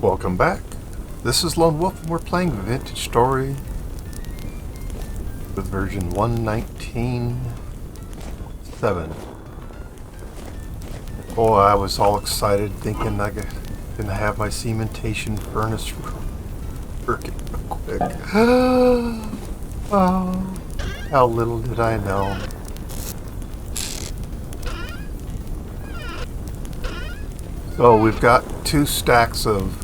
Welcome back. This is Lone Wolf and we're playing Vintage Story with version 1.19.7. Boy, I was all excited thinking I was going to have my cementation furnace working real quick. Oh, how little did I know. So we've got 2 stacks of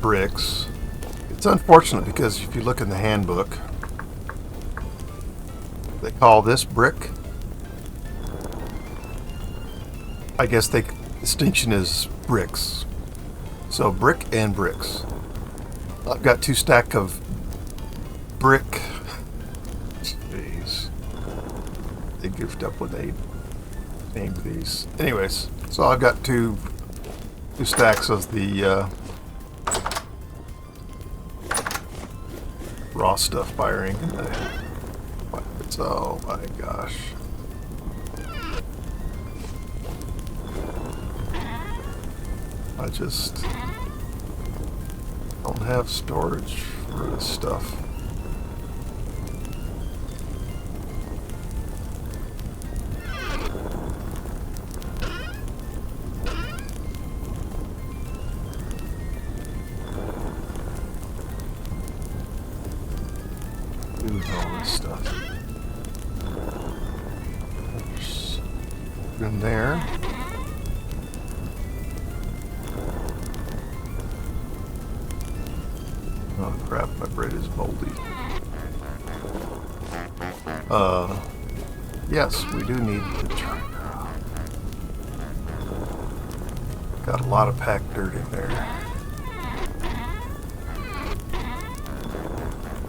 bricks. It's unfortunate because if you look in the handbook, they call this brick. I guess the distinction is bricks. So brick and bricks. I've got 2 stack of brick. Jeez. They goofed up when they named these. Anyways, so I've got two stacks of the raw stuff firing. Oh my gosh. I just don't have storage for this stuff. All this stuff. There's in there. Oh crap, my bread is moldy. Yes, we do need to try. Got a lot of packed dirt in there.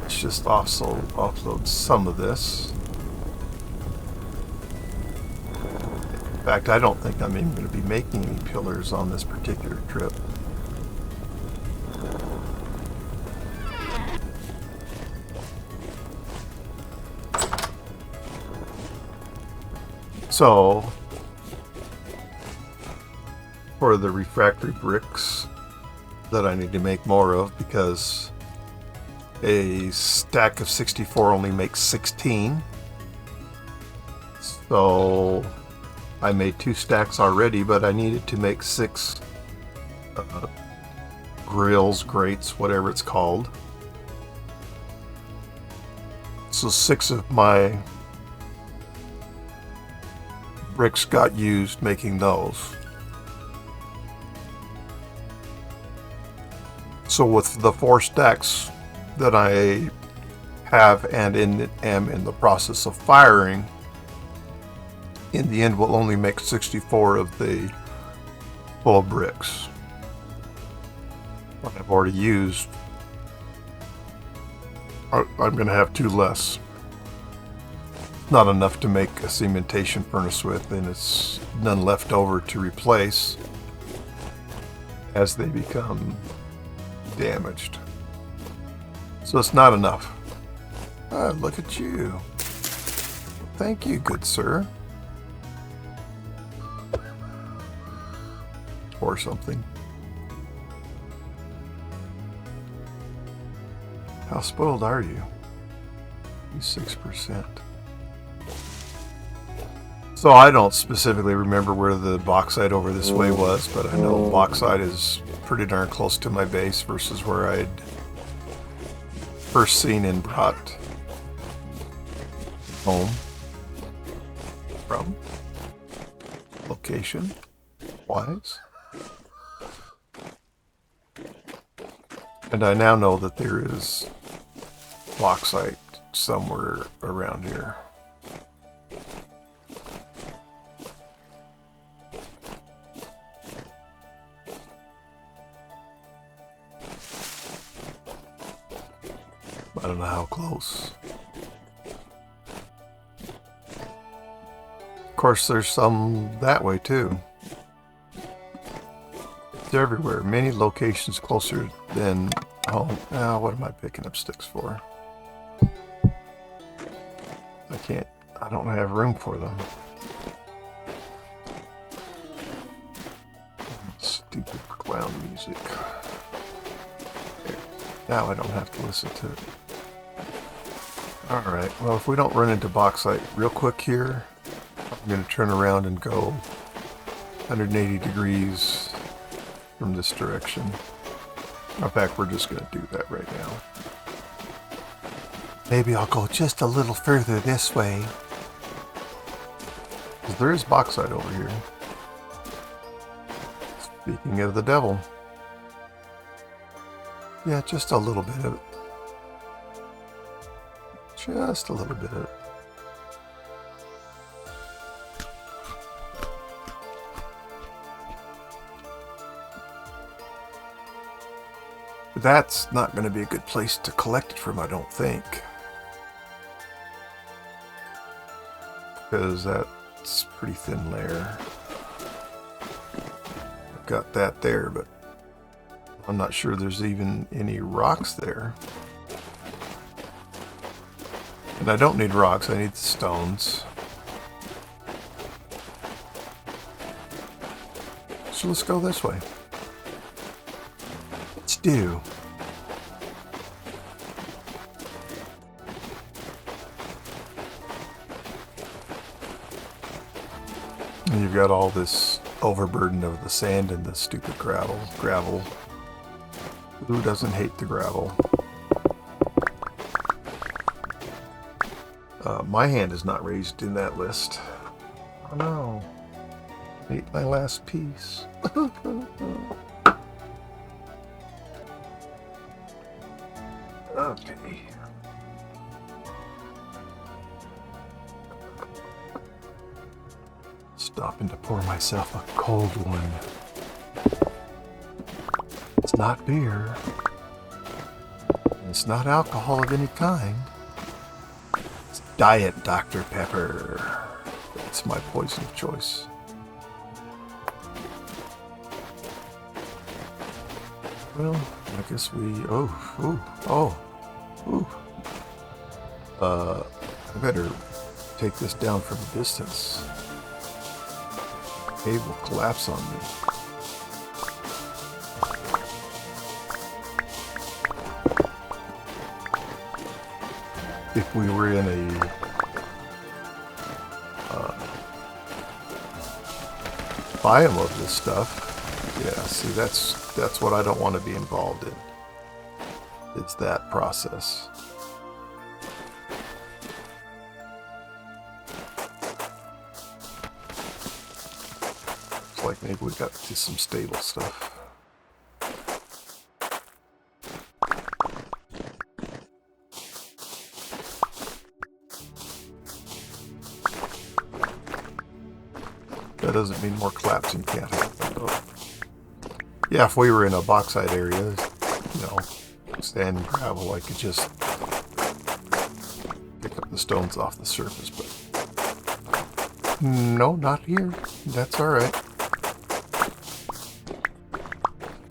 Just offload some of this. In fact, I don't think I'm even going to be making any pillars on this particular trip. So, for the refractory bricks that I need to make more of, because a stack of 64 only makes 16. So I made 2 stacks already, but I needed to make 6 grills, grates, whatever it's called. So 6 of my bricks got used making those. So with the 4 stacks that I have and am in the process of firing, in the end will only make 64 of the full bricks. What I've already used, I'm going to have 2 less. Not enough to make a cementation furnace with, and it's none left over to replace as they become damaged. So it's not enough. Look at you. Thank you, good sir. Or something. How spoiled are you? You 6%. So I don't specifically remember where the bauxite over this way was, but I know bauxite is pretty darn close to my base versus where I'd first seen and brought home from location wise. And I now know that there is bauxite somewhere around here. I don't know how close. Of course, there's some that way too. It's everywhere. Many locations closer than home. Now, what am I picking up sticks for? I don't have room for them. background music. There. Now I don't have to listen to it. Alright, well if we don't run into bauxite real quick here, I'm going to turn around and go 180 degrees from this direction. In fact, we're just going to do that right now. Maybe I'll go just a little further this way. Because there is bauxite over here. Speaking of the devil. Yeah, just a little bit of it. Just a little bit of it. But that's not going to be a good place to collect it from, I don't think. Because that's a pretty thin layer. I've got that there, but I'm not sure there's even any rocks there. And I don't need rocks, I need the stones. So let's go this way. Let's do. And you've got all this overburden of the sand and the stupid gravel. Who doesn't hate the gravel? My hand is not raised in that list. Oh no. I ate my last piece. Okay. Stopping to pour myself a cold one. It's not beer. It's not alcohol of any kind. It's Diet Dr. Pepper. It's my poison of choice. Well, I guess we... I better take this down from a distance. The cave will collapse on me. If we were in a biome of this stuff, yeah, see, that's what I don't want to be involved in. It's that process. It's like maybe we got to some stable stuff. That doesn't mean more collapsing can't happen, though. Yeah, if we were in a bauxite area, you know, sand and gravel, I could just pick up the stones off the surface, but no, not here. That's alright.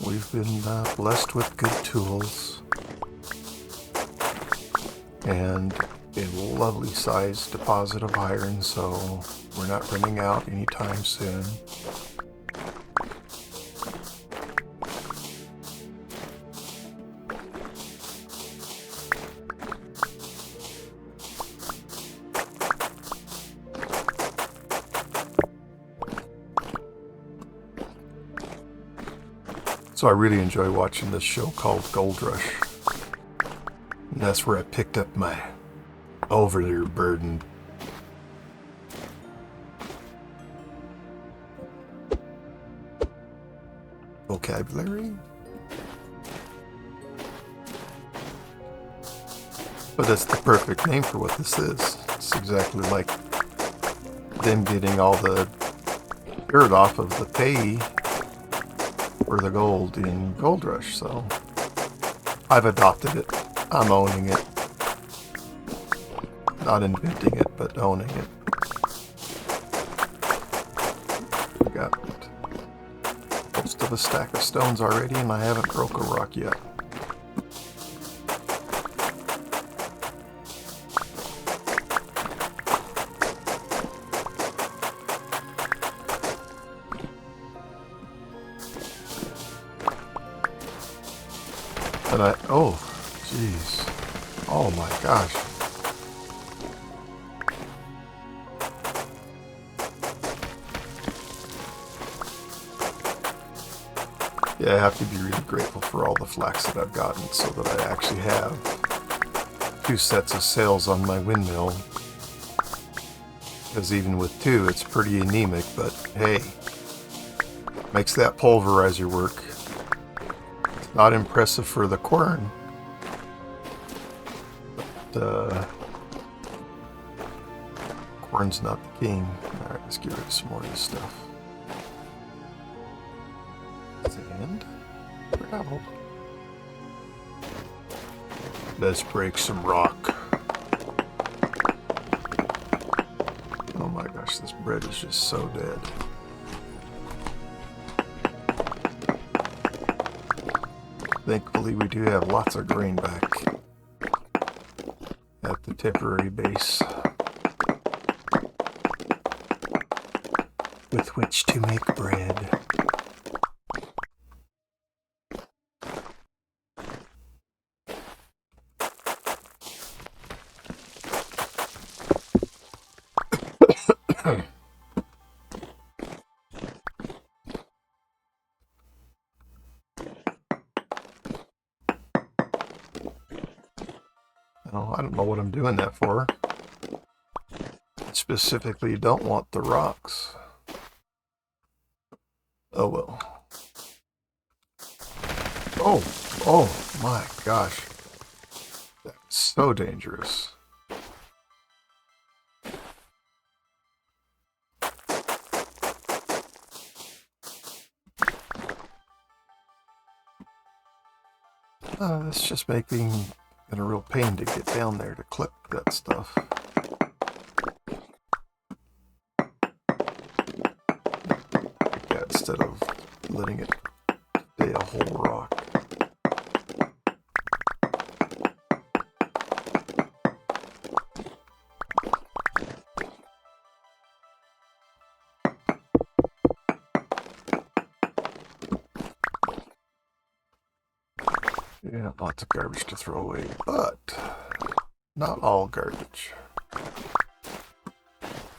We've been blessed with good tools and a lovely sized deposit of iron, so we're not running out anytime soon. So I really enjoy watching this show called Gold Rush. And that's where I picked up my overburdened vocabulary. But that's the perfect name for what this is. It's exactly like them getting all the dirt off of the pay for the gold in Gold Rush, so I've adopted it. I'm owning it. Not inventing it, but owning it. We got most of a stack of stones already, and I haven't broke a rock yet. And oh, jeez. Oh my gosh. Yeah, I have to be really grateful for all the flax that I've gotten so that I actually have 2 sets of sails on my windmill. Because even with 2, it's pretty anemic, but hey, makes that pulverizer work. It's not impressive for the corn, but corn's not the king. Alright, let's get rid of some more of this stuff. And gravel. Let's break some rock. Oh my gosh, this bread is just so dead. Thankfully, we do have lots of grain back at the temporary base with which to make bread. Oh, I don't know what I'm doing that for. I specifically don't want the rocks. Oh well. Oh my gosh. That's so dangerous. It's just making it a real pain to get down there to clip that stuff. Like that instead of letting it stay a whole rock. Yeah, lots of garbage to throw away, but not all garbage.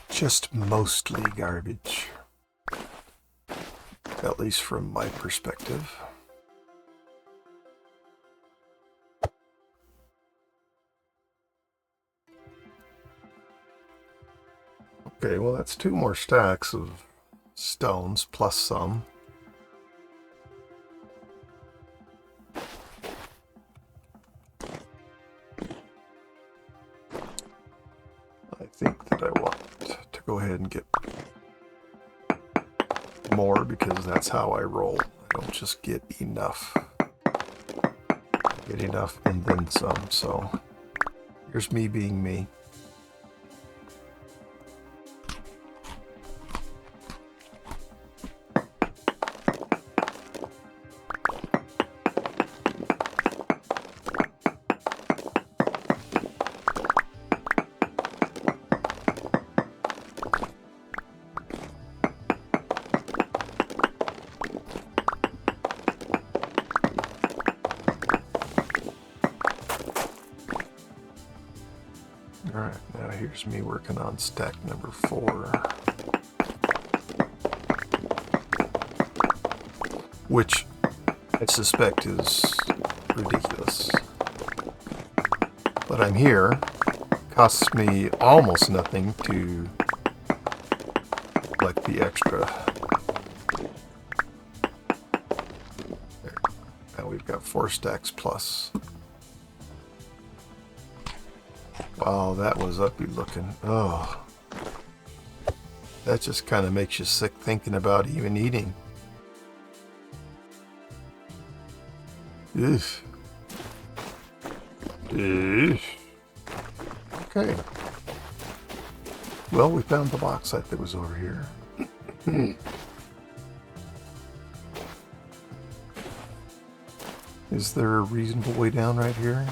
Just mostly garbage. At least from my perspective. Okay, well that's 2 more stacks of stones plus some. I think that I want to go ahead and get more because that's how I roll. I don't just get enough. I get enough and then some, so here's me being me. Alright, now here's me working on stack number 4. Which I suspect is ridiculous. But I'm here. Costs me almost nothing to collect the extra. There. Now we've got 4 stacks plus. Wow, that was uppy looking. Oh. That just kind of makes you sick thinking about even eating. Oof. Oof. Okay. Well, we found the bauxite that was over here. Is there a reasonable way down right here?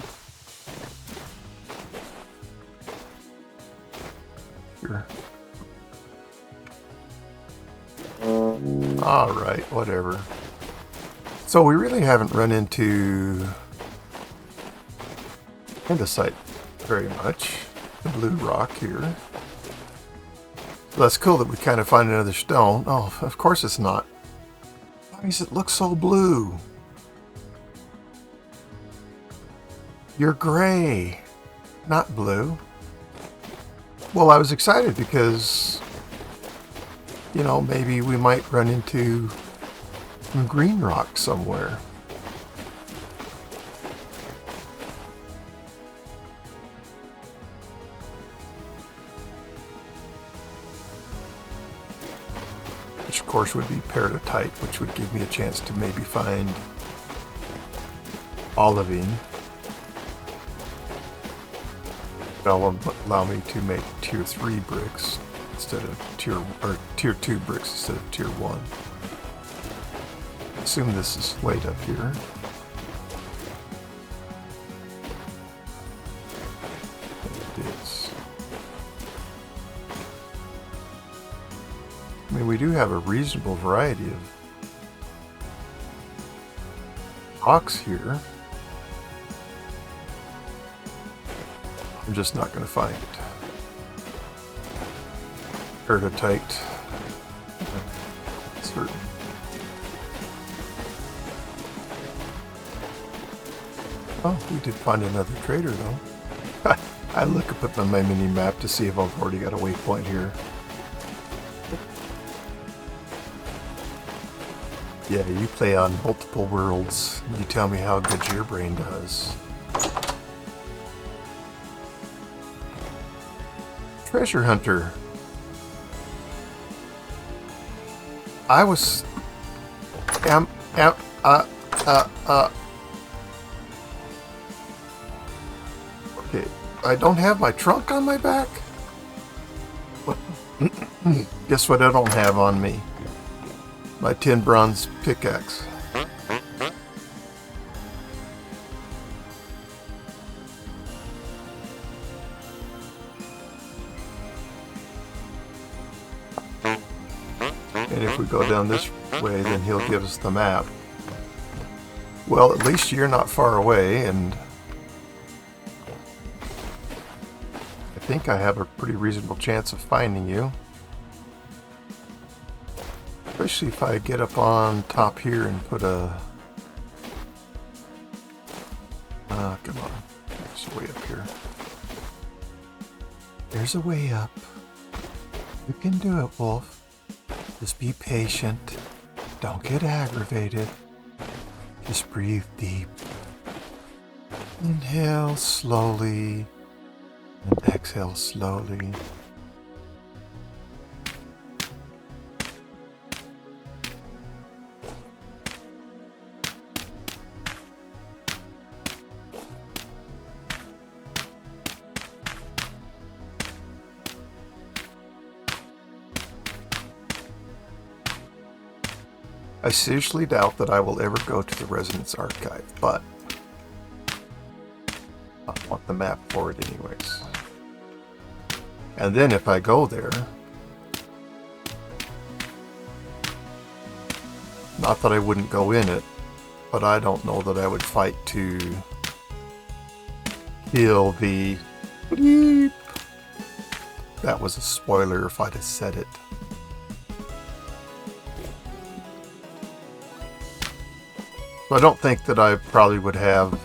Sure. Alright, whatever. So we really haven't run into andesite very much. The blue rock here. So that's cool that we kind of find another stone. Oh, of course it's not. Why does it look so blue? You're gray, not blue. Well, I was excited because, you know, maybe we might run into some green rock somewhere. Which of course would be peridotite, which would give me a chance to maybe find olivine. That'll allow me to make tier 3 bricks instead of tier 2 bricks instead of tier 1. I assume this is laid up here. It is. I mean, we do have a reasonable variety of rocks here. I'm just not going to find it. Peridotite. Certain. Oh, we did find another trader though. I look up at my mini map to see if I've already got a waypoint here. Yeah, you play on multiple worlds. You tell me how good your brain does. Treasure hunter. I was okay, I don't have my trunk on my back. What? Guess what I don't have on me? My tin bronze pickaxe. And if we go down this way, then he'll give us the map. Well, at least you're not far away, and I think I have a pretty reasonable chance of finding you. Especially if I get up on top here and put a... come on. There's a way up here. There's a way up. You can do it, Wolf. Just be patient. Don't get aggravated. Just breathe deep. Inhale slowly. And exhale slowly. I seriously doubt that I will ever go to the Resonance Archive, but I want the map for it anyways. And then if I go there, not that I wouldn't go in it, but I don't know that I would fight to kill the bleep. That was a spoiler if I'd have said it. So I don't think that I probably would have...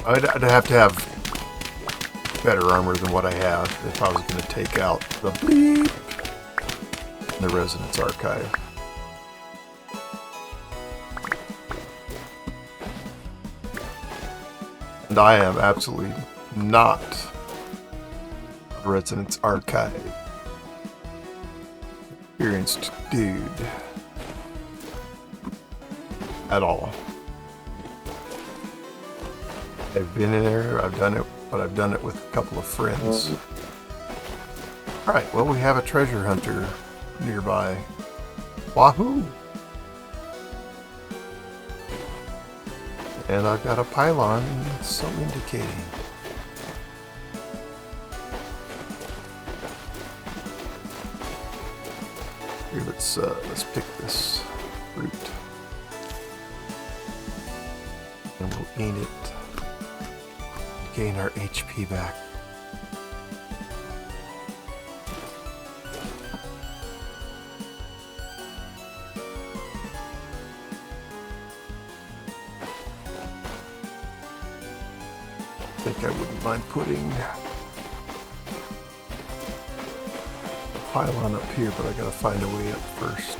I'd have to have better armor than what I have if I was going to take out the bleep in the Resonance Archive. And I am absolutely not a Resonance Archive experienced dude at all. I've been in there, I've done it, but I've done it with a couple of friends. Alright, well, we have a treasure hunter nearby. Wahoo! And I've got a pylon, so indicating. Here, let's pick this fruit. gain it. Gain our HP back. I think I wouldn't mind putting a pylon up here, but I gotta find a way up first.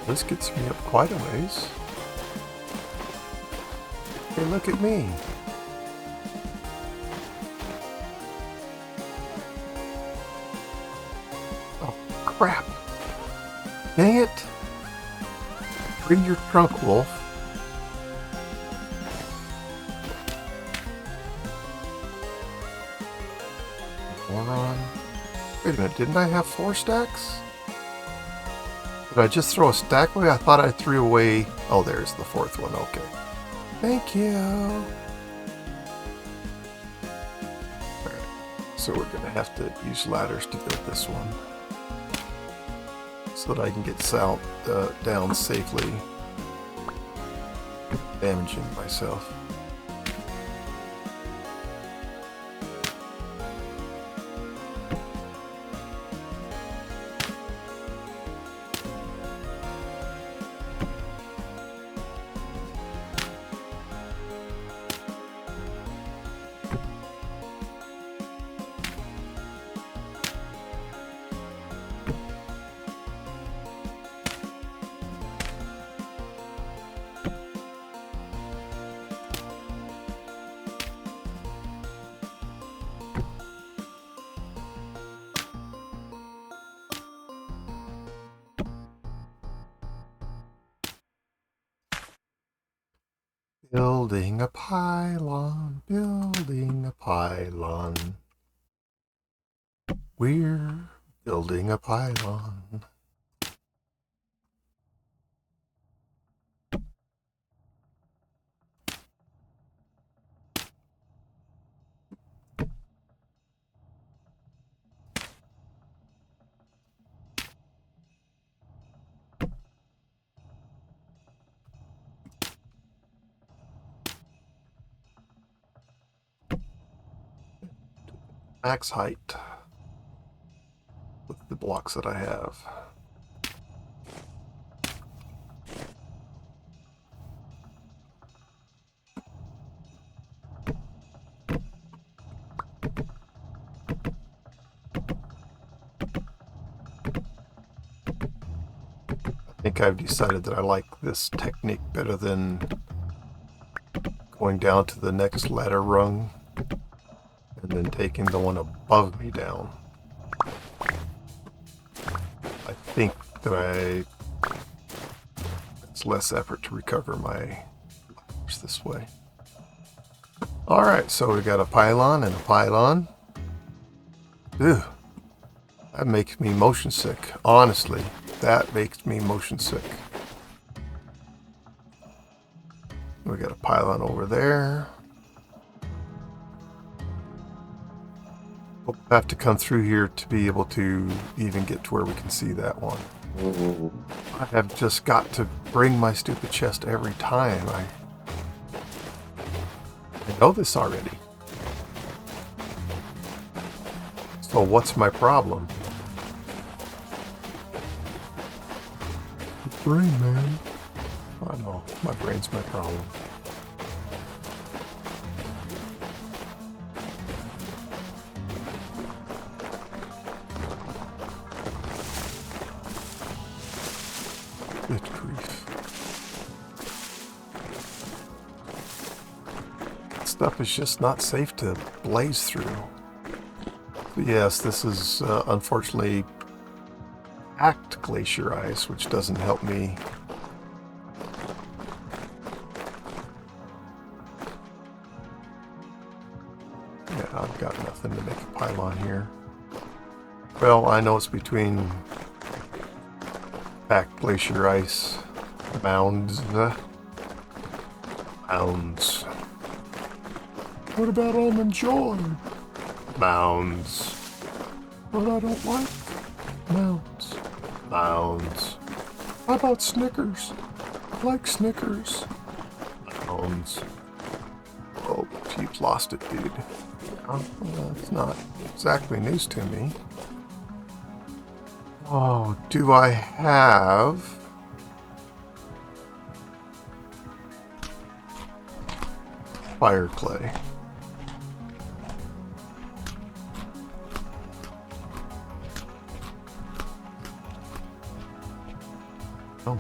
This gets me up quite a ways. Hey, look at me. Oh, crap. Dang it. Free your trunk, Wolf. Moron. Wait a minute, didn't I have 4 stacks? Did I just throw a stack away? I thought I threw away... Oh, there's the 4th one. Okay. Thank you. Alright. So we're going to have to use ladders to build this one. So that I can get down safely. Damaging myself. Building a pylon, building a pylon. We're building a pylon. Max height with the blocks that I have. I think I've decided that I like this technique better than going down to the next ladder rung and then taking the one above me down. I think that it's less effort to recover my ladders this way. Alright, so we got a pylon and a pylon. Ew. That makes me motion sick. Honestly, that makes me motion sick. We got a pylon over there. We'll have to come through here to be able to even get to where we can see that one. I have just got to bring my stupid chest every time. I know this already. So what's my problem? The brain, man. I know, my brain's my problem. Good grief. That stuff is just not safe to blaze through. But yes, this is unfortunately packed glacier ice, which doesn't help me. Yeah, I've got nothing to make a pylon here. Well, I know it's between packed glacier ice mounds. Mounds. What about almond joy? Mounds. What I don't like? Mounds. Mounds. How about Snickers? I like Snickers. Mounds. Oh, you've lost it, dude. Oh, well, it's not exactly news to me. Oh, do I have... fire clay? Oh.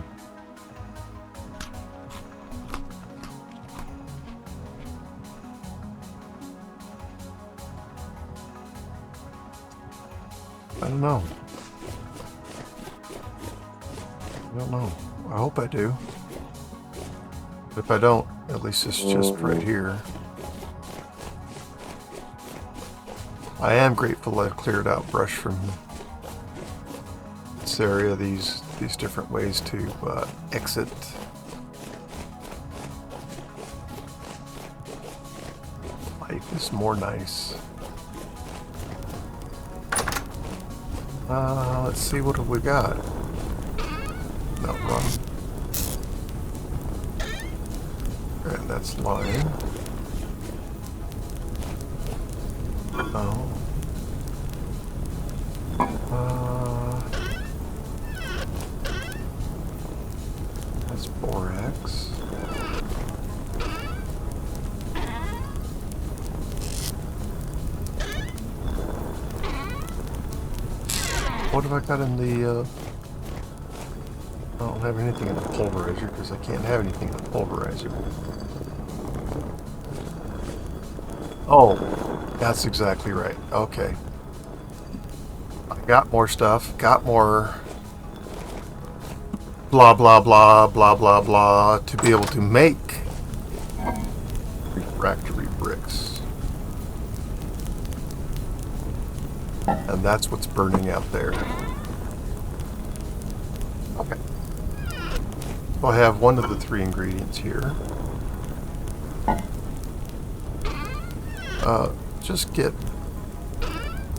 I don't know. I don't know. I hope I do. But if I don't, at least it's just right here. I am grateful I've cleared out brush from this area, these different ways to exit. Life is more nice. Let's see, what have we got? No, wrong. And that's lime. Oh. That's borax. What have I got in the, I don't have anything in the pulverizer because I can't have anything in the pulverizer. Oh, that's exactly right. Okay. I got more stuff, got more blah, blah, blah, blah, blah, blah to be able to make refractory bricks. And that's what's burning out there. Okay. So I have one of the three ingredients here. Just get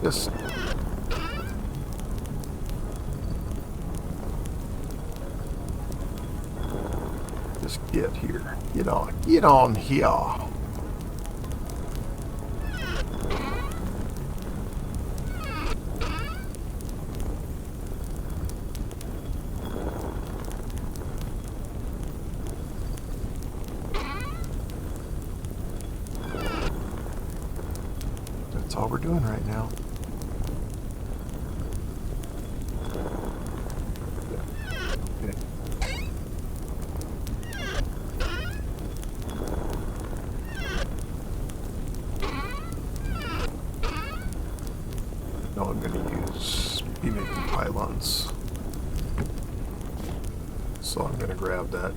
this. Just get here. Get on here. That's all we're doing right now. Okay. No, I'm going to be making pylons. So I'm going to grab that.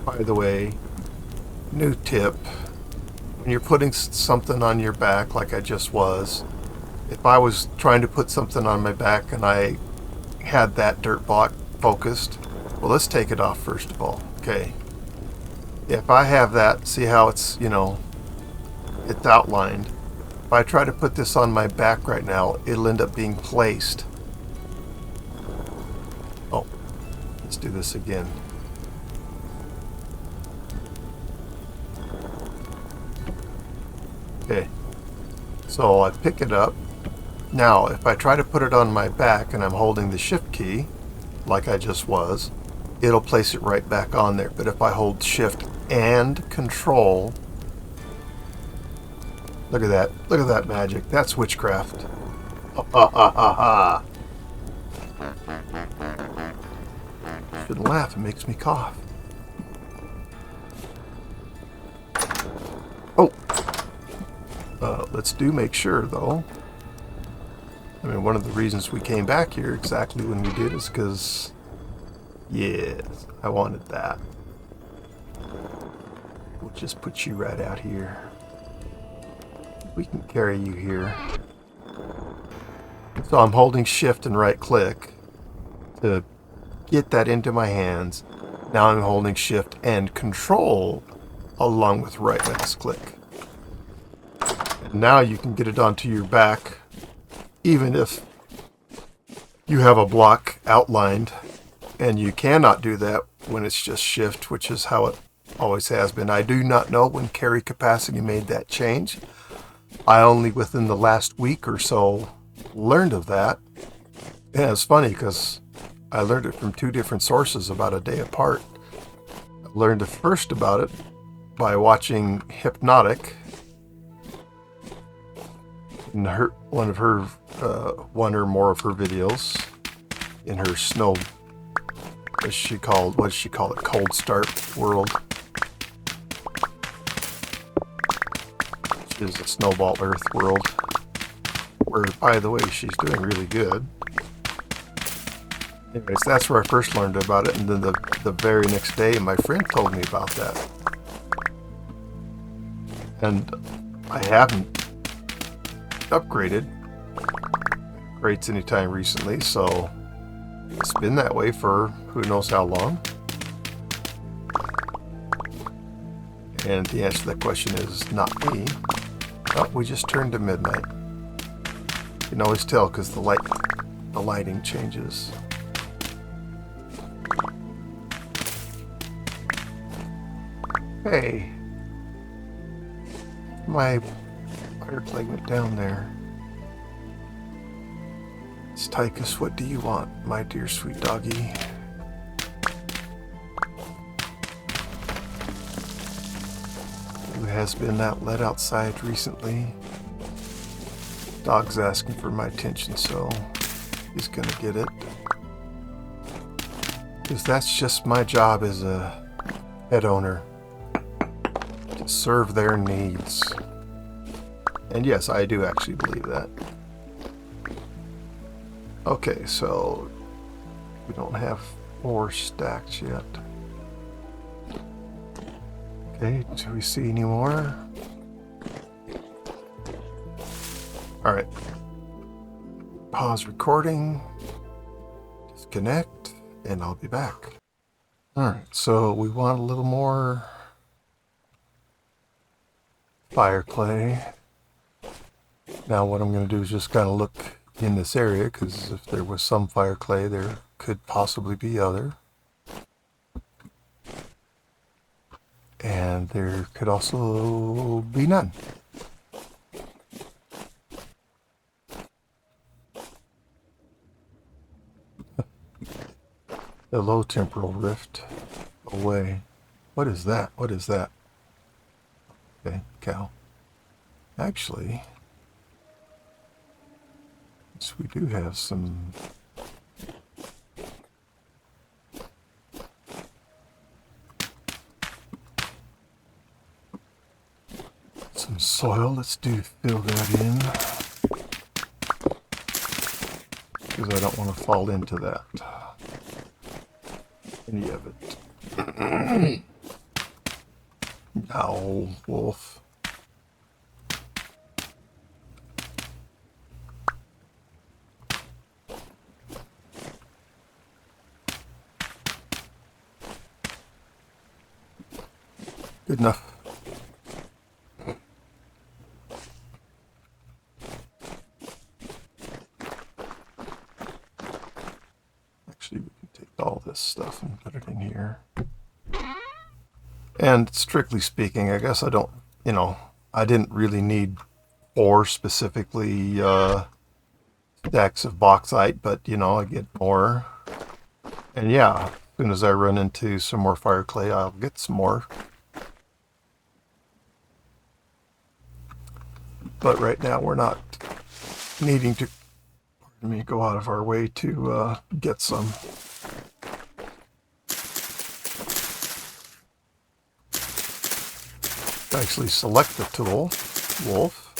By the way, new tip. When you're putting something on your back like I just was, if I was trying to put something on my back and I had that dirt block focused, well, let's take it off first of all. Okay. If I have that, see how it's, it's outlined. If I try to put this on my back right now, it'll end up being placed. Oh, let's do this again. Okay, so I pick it up. Now, if I try to put it on my back and I'm holding the shift key, like I just was, it'll place it right back on there. But if I hold shift and control, look at that magic. That's witchcraft. Ha ha ha ha ha. Shouldn't laugh, it makes me cough. Oh! Let's make sure, though. I mean, one of the reasons we came back here exactly when we did is because, yes, I wanted that. We'll just put you right out here. We can carry you here. So I'm holding shift and right click to get that into my hands. Now I'm holding shift and control along with right mouse click. Now you can get it onto your back, even if you have a block outlined, and you cannot do that when it's just shift, which is how it always has been. I do not know when carry capacity made that change. I only within the last week or so learned of that. And it's funny because I learned it from two different sources about a day apart. I learned the first about it by watching Hypnotic in one or more of her videos in her snow, what does she call it, cold start world. Which is a snowball earth world, where, by the way, she's doing really good. Anyways, that's where I first learned about it, and then the very next day my friend told me about that. And I haven't upgraded rates anytime recently, so it's been that way for who knows how long. And the answer to that question is not me. Oh, we just turned to midnight. You can always tell because the lighting changes. Hey, my fire clay went down there. It's Tychus, what do you want, my dear sweet doggy? Who has been let outside recently? Dog's asking for my attention, so he's gonna get it. Because that's just my job as a pet owner, to serve their needs. And yes, I do actually believe that. Okay, so we don't have 4 stacks yet. Okay, do we see any more? Alright. Pause recording. Disconnect, and I'll be back. Alright, so we want a little more fire clay. Now what I'm going to do is just kind of look in this area, because if there was some fire clay, there could possibly be other. And there could also be none. The low temporal rift away. What is that? What is that? Okay, cow. Actually, yes, we do have some soil. Let's fill that in, because I don't want to fall into that. Any of it. No, wolf. Good enough. Actually, we can take all this stuff and put it in here. And strictly speaking, I guess I don't, I didn't really need 4 specifically stacks of bauxite, but, I get more. And yeah, as soon as I run into some more fire clay, I'll get some more. But right now we're not needing to, go out of our way to get some. Actually select the tool, wolf.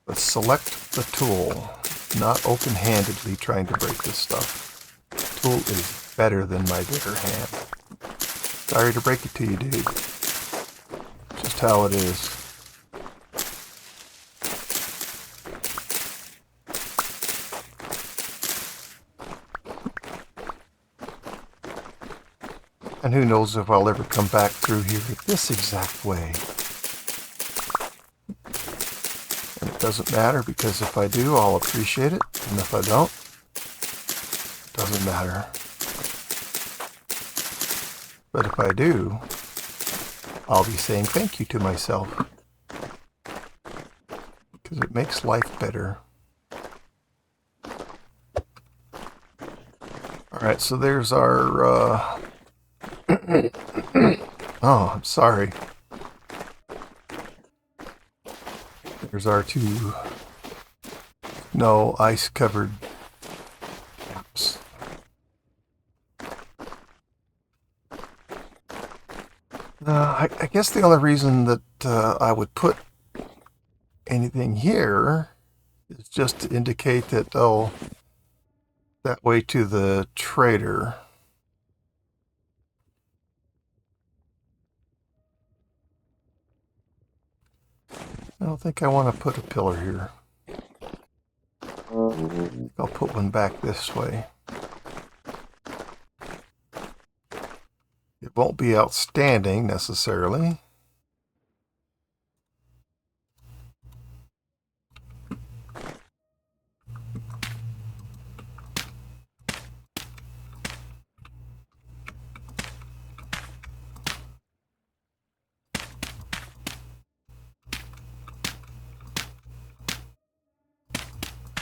Let's select the tool, not open-handedly trying to break this stuff. The tool is better than my bigger hand. Sorry to break it to you, dude. Just how it is. And who knows if I'll ever come back through here this exact way. And it doesn't matter, because if I do, I'll appreciate it. And if I don't, doesn't matter. But if I do, I'll be saying thank you to myself. Because it makes life better. Alright, so there's our... Oh, I'm sorry. There's our two ice-covered caps. I guess the only reason that I would put anything here is just to indicate that, oh, that way to the trader. I don't think I want to put a pillar here. I'll put one back this way. It won't be outstanding necessarily.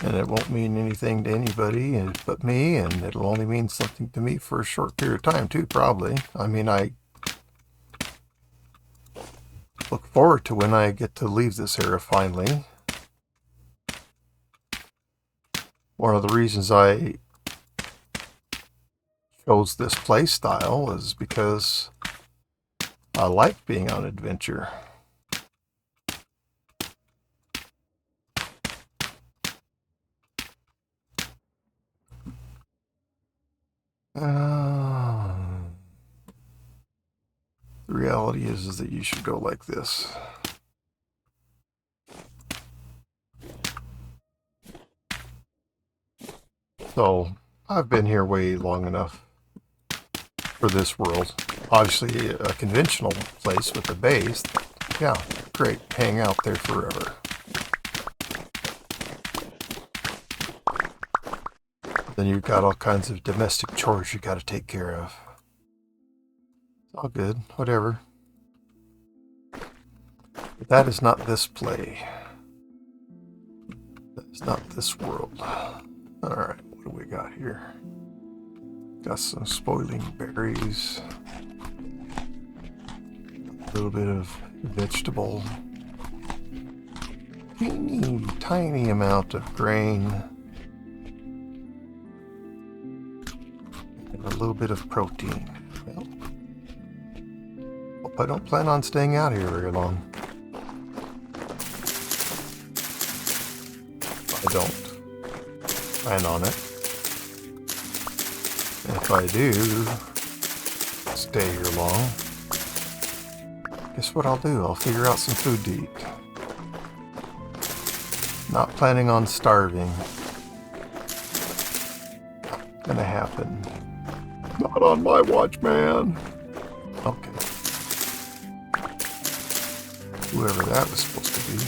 And it won't mean anything to anybody but me, and it'll only mean something to me for a short period of time too, probably. I mean, I look forward to when I get to leave this area finally. One of the reasons I chose this play style is because I like being on adventure. The reality is that you should go like this. So, I've been here way long enough for this world. Obviously, a conventional place with a base. Yeah, great. Hang out there forever. Then you've got all kinds of domestic chores you got to take care of. It's all good, whatever. But that is not this play. That is not this world. Alright, what do we got here? Got some spoiling berries. A little bit of vegetable. Teeny tiny amount of grain. A little bit of protein. Well, hope I don't plan on staying out here very long. I don't plan on it. And if I do stay here long, guess what I'll do? I'll figure out some food to eat. Not planning on starving. Not gonna happen. Not on my watch, man. Okay. Whoever that was supposed to be.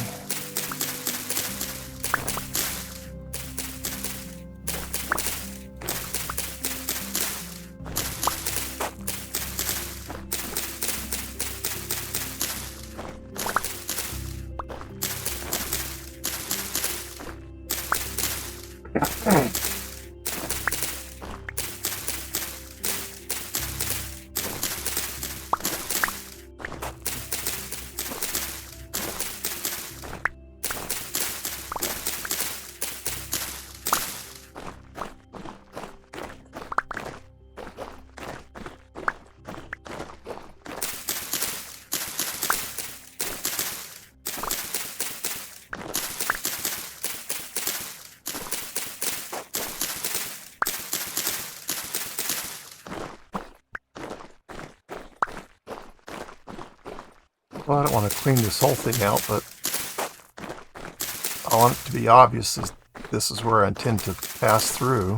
Well, I don't want to clean this whole thing out, but I want it to be obvious that this is where I intend to pass through.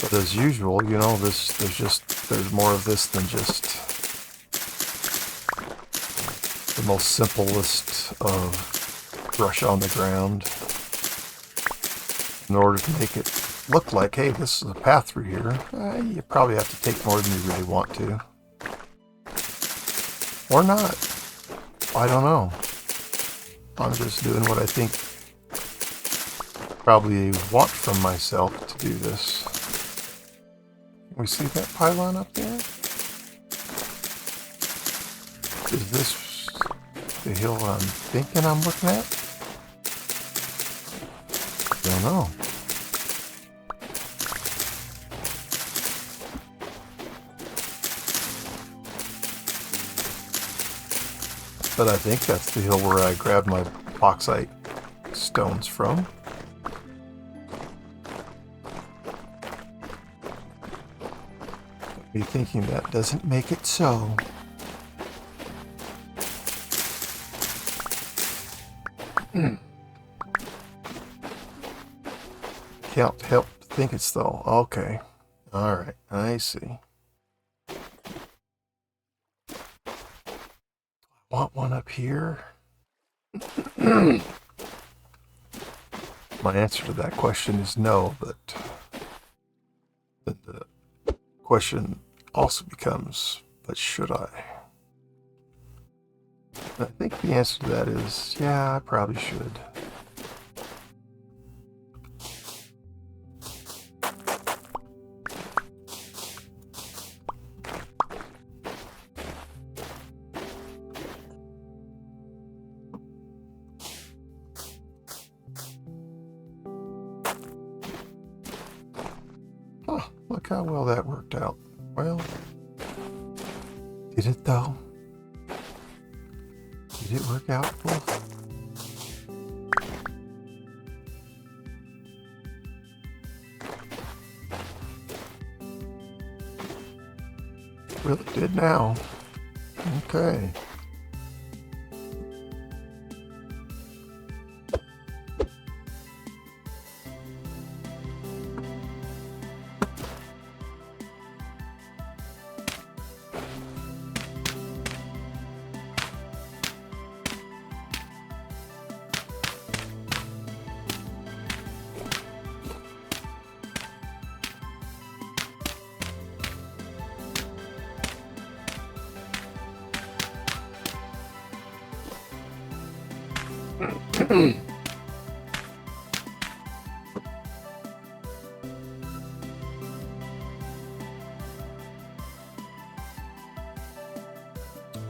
But as usual, you know, there's more of this than just the most simplest of brush on the ground. in order to make it look like, hey, this is a path through here, you probably have to take more than you really want to. Or not. I don't know. I'm just doing what I think probably want from myself to do this. Can we see that pylon up there? Is this the hill I'm thinking I'm looking at? I don't know. But I think that's the hill where I grabbed my bauxite stones from. Me thinking that doesn't make it so. Can't help think it's though. Okay. Alright, I see. Want one up here? My answer to that question is no, but the question also becomes, but should I? I think the answer to that is, yeah, I probably should. Oh, look how well that worked out. Well, did it though? Did it work out, Wolf? Really did now. Okay.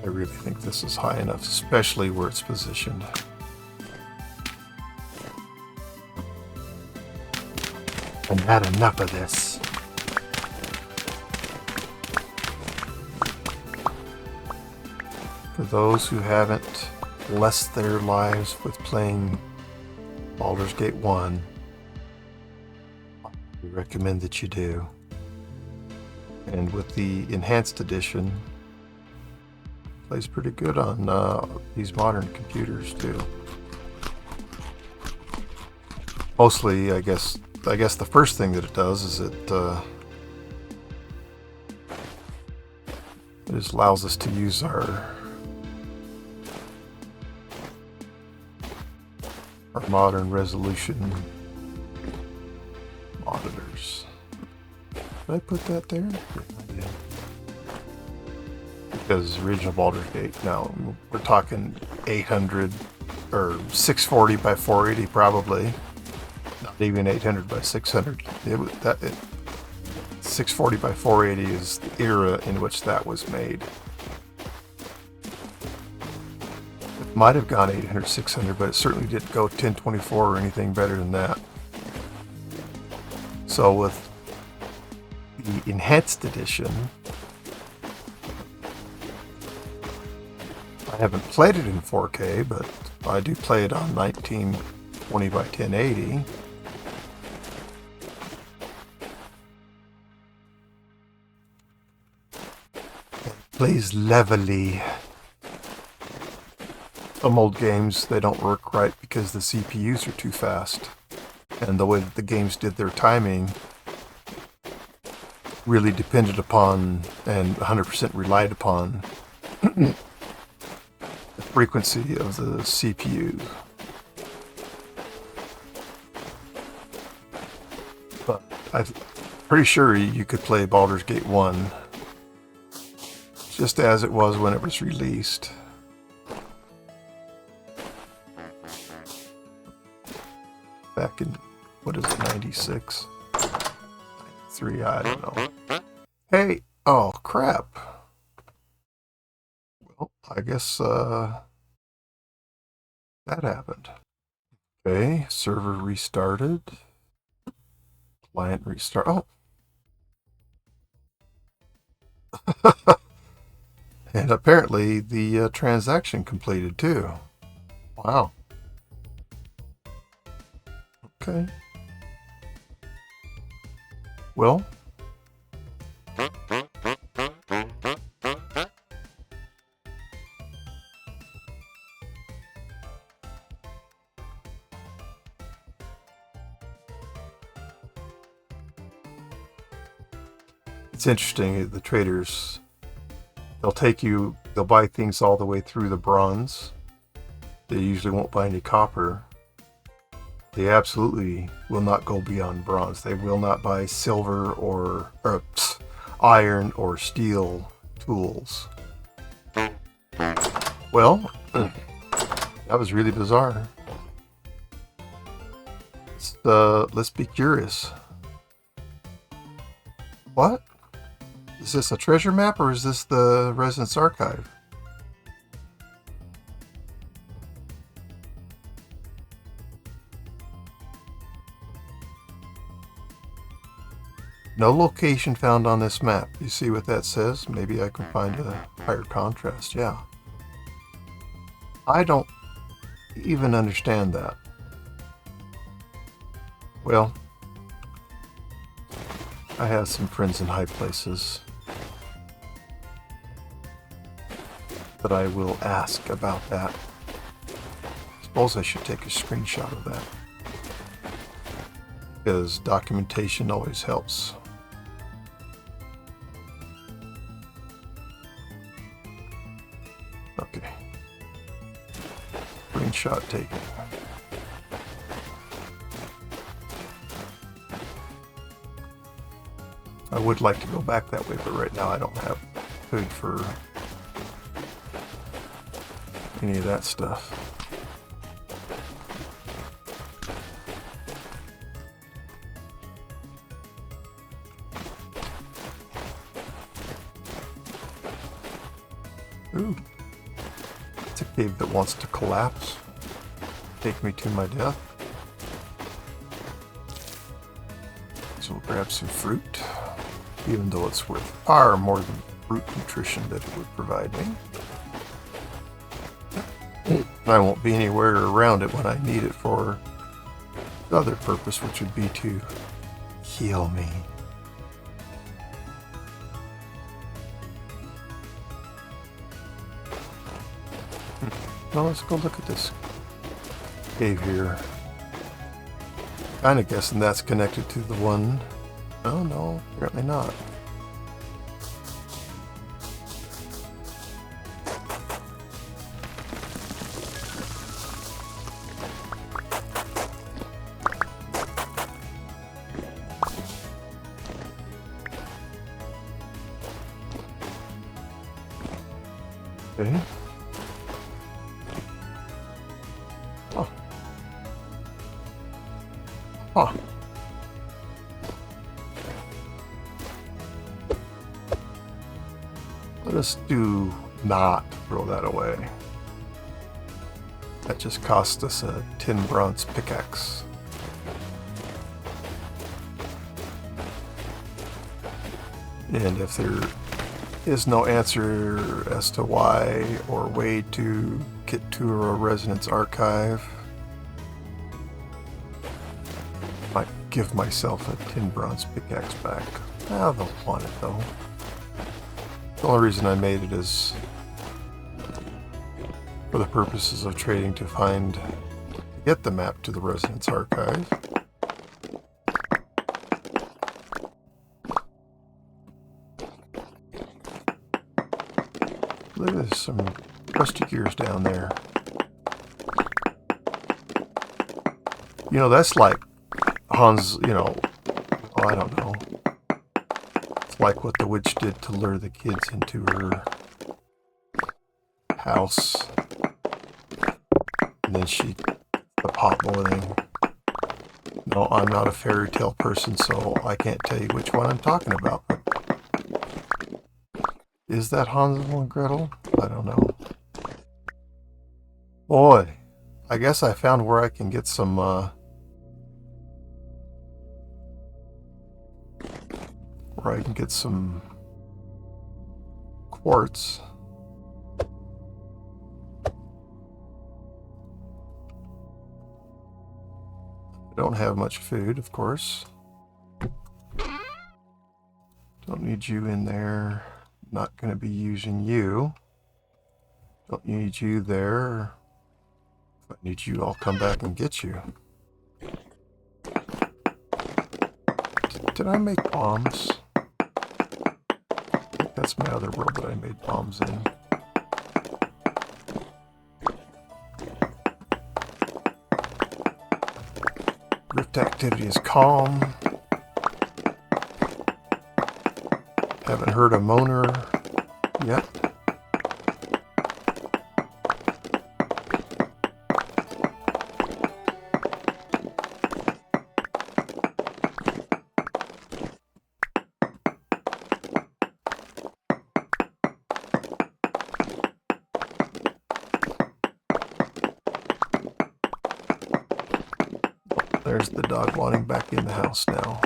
I really think this is high enough, especially where it's positioned. I've had enough of this. For those who haven't blessed their lives with playing Baldur's Gate 1, we recommend that you do. And with the enhanced edition, plays pretty good on these modern computers too. Mostly, I guess the first thing that it does is it just allows us to use our modern resolution monitors. Did I put that there? Yeah, I did. Because original Baldur's Gate, now we're talking 800 or 640 by 480 probably, not even 800 by 600. 640 by 480 is the era in which that was made. It might have gone 800, 600, but it certainly didn't go 1024 or anything better than that. So with the enhanced edition, I haven't played it in 4K, but I do play it on 1920 by 1080. It plays levelly. Some old games, they don't work right because the CPUs are too fast. And the way that the games did their timing really depended upon and 100% relied upon the frequency of the CPU. I'm pretty sure you could play Baldur's Gate 1 just as it was when it was released. Back in, what is it, 96? 93, I don't know. Hey, oh crap. Well, I guess that happened. Okay, server restarted. Client restart. Oh. And apparently the transaction completed too. Wow. Okay. Well. It's interesting, the traders, they'll buy things all the way through the bronze. They usually won't buy any copper. They absolutely will not go beyond bronze. They will not buy silver or iron or steel tools. Well, that was really bizarre. Let's be curious. What? Is this a treasure map or is this the Residence Archive? No location found on this map. You see what that says? Maybe I can find a higher contrast. Yeah. I don't even understand that. Well, I have some friends in high places that I will ask about that. Suppose I should take a screenshot of that, because documentation always helps. Okay. Screenshot taken. I would like to go back that way, but right now I don't have food for any of that stuff. Ooh. It's a cave that wants to collapse. Take me to my death. So we'll grab some fruit, even though it's worth far more than fruit nutrition that it would provide me. I won't be anywhere around it when I need it for the other purpose, which would be to heal me. Well, let's go look at this cave here. Kinda guessing that's connected to the one. Oh no, apparently not. Okay. Oh. Huh. Let us do not throw that away. That just cost us a tin bronze pickaxe. And if there is no answer as to why or way to get to a Residence Archive, I might give myself a tin bronze pickaxe back. Ah, they'll want it though. The only reason I made it is for the purposes of trading to get the map to the Residence Archive. Look, there's some rusty gears down there. You know, that's like Hans, Oh, I don't know. It's like what the witch did to lure the kids into her house. And then the pot boiling. No, I'm not a fairy tale person, so I can't tell you which one I'm talking about. But is that Hansel and Gretel? I don't know. Boy, I guess I found where I can get some, quartz. I don't have much food, of course. Don't need you in there. Not going to be using you. Don't need you there. If I need you, I'll come back and get you. Did I make bombs? I think that's my other world that I made bombs in. Rift activity is calm. Haven't heard a moaner yet. There's the dog wanting back in the house now.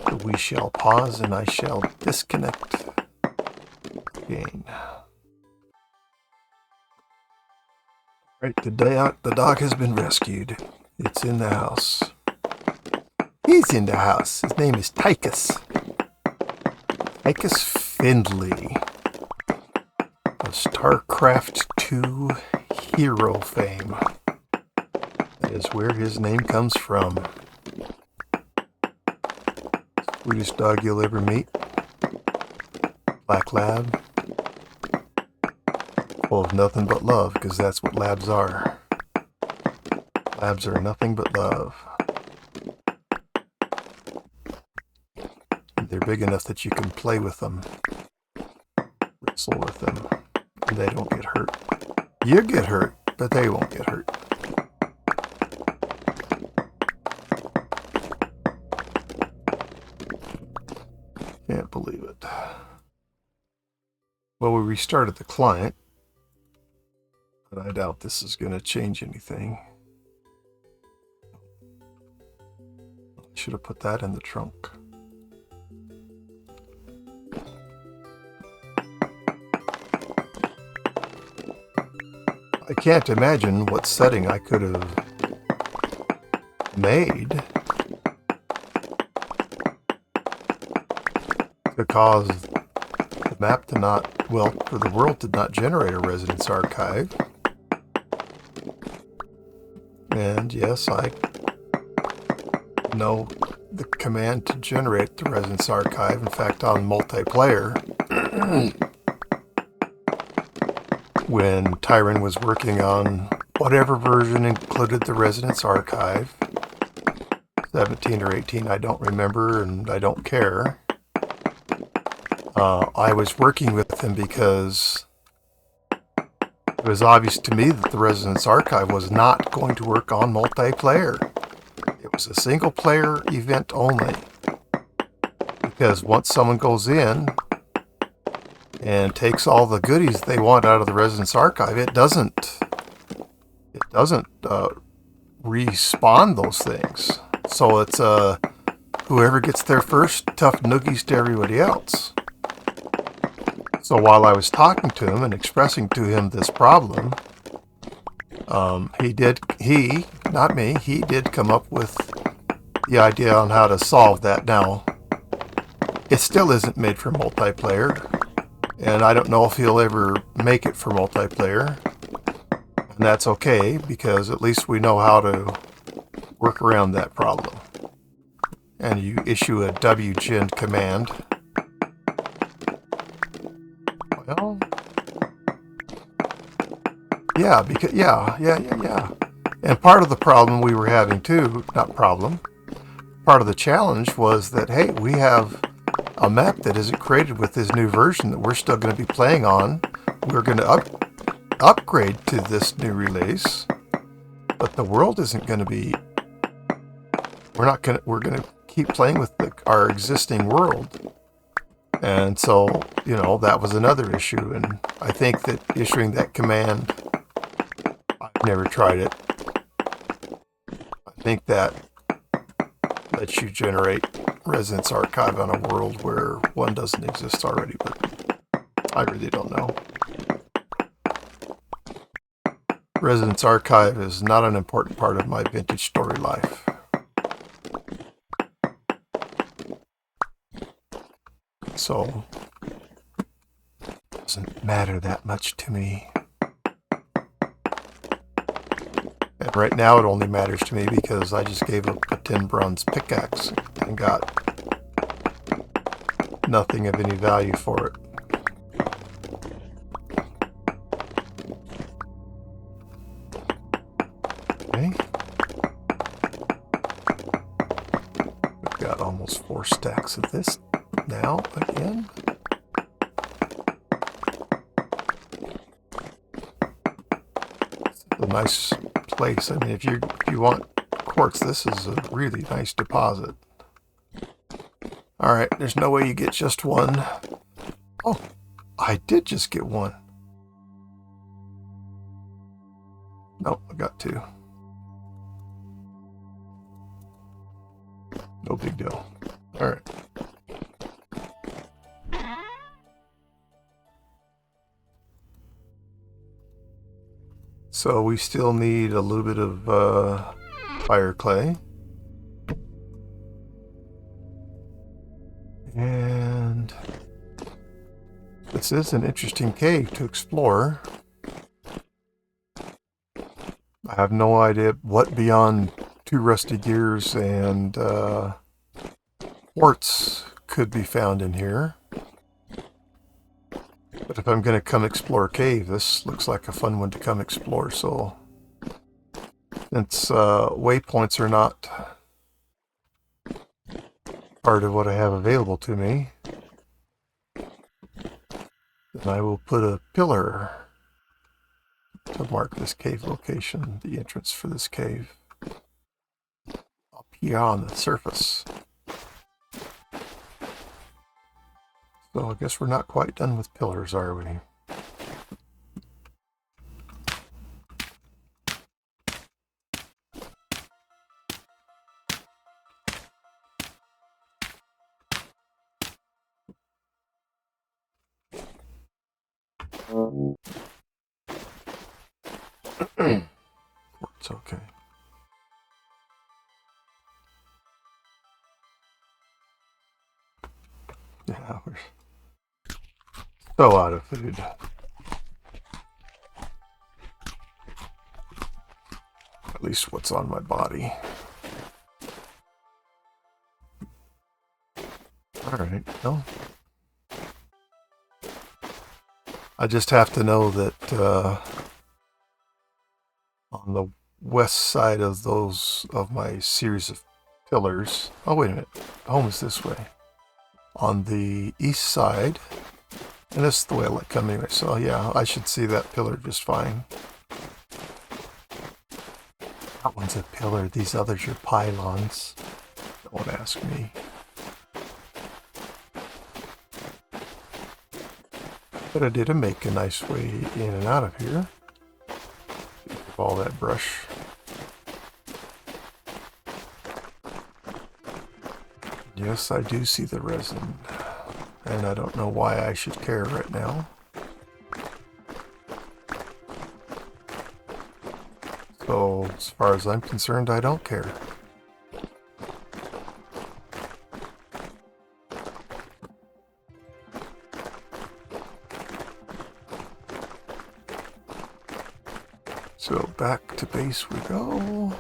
So we shall pause and I shall disconnect again. Right, the dog has been rescued. It's in the house. He's in the house. His name is Tychus. Tychus Findley of StarCraft II hero fame. That is where his name comes from. Sweetest dog you'll ever meet. Black lab. Full of nothing but love, because that's what labs are. Labs are nothing but love. They're big enough that you can play with them. Wrestle with them. And they don't get hurt. You get hurt, but they won't get hurt. Can't believe it. Well, we restarted the client, but I doubt this is going to change anything. I should have put that in the trunk. I can't imagine what setting I could have made to cause the map to not, well, for the world to not generate a residence archive. And yes, I know the command to generate the residence archive. In fact, on multiplayer, when Tyron was working on whatever version included the residence archive, 17 or 18, I don't remember and I don't care. I was working with him because it was obvious to me that the Residence Archive was not going to work on multiplayer. It was a single player event only. Because once someone goes in and takes all the goodies they want out of the Residence Archive, it doesn't respawn those things. So it's whoever gets there first, tough noogies to everybody else. So while I was talking to him and expressing to him this problem, he did come up with the idea on how to solve that. Now, it still isn't made for multiplayer, and I don't know if he'll ever make it for multiplayer. And that's okay, because at least we know how to work around that problem. And you issue a wgen command. Well, yeah, because yeah. And part of the problem we were having too, not problem, part of the challenge was that, hey, we have a map that isn't created with this new version that we're still going to be playing on. We're going to upgrade to this new release, but the world isn't going to be. We're going to keep playing with our existing world. And so, that was another issue. And I think that issuing that command, I've never tried it. I think that lets you generate Residence Archive on a world where one doesn't exist already, but I really don't know. Residence Archive is not an important part of my vintage story life. So, it doesn't matter that much to me. And right now it only matters to me because I just gave up a 10 bronze pickaxe and got nothing of any value for it. Okay. We've got almost 4 stacks of this now again. It's a nice place. I mean, if you want quartz, this is a really nice deposit. All right, there's no way you get just one. Oh, I did just get one. Nope, I got 2. No big deal. All right. So we still need a little bit of fire clay. And this is an interesting cave to explore. I have no idea what beyond 2 rusty gears and quartz could be found in here. But if I'm going to come explore a cave, this looks like a fun one to come explore. So, since waypoints are not part of what I have available to me, then I will put a pillar to mark this cave location, the entrance for this cave, up here on the surface. So I guess we're not quite done with pillars, are we? It's okay. Yeah, we're so out of food. At least what's on my body. Alright, well. I just have to know that on the west side of my series of pillars. Oh, wait a minute. Home is this way. On the east side. And this is the way I let come anyway. So yeah, I should see that pillar just fine. That one's a pillar. These others are pylons. Don't ask me. But I did make a nice way in and out of here. With all that brush. Yes, I do see the resin. And I don't know why I should care right now. So, as far as I'm concerned, I don't care. So, back to base we go.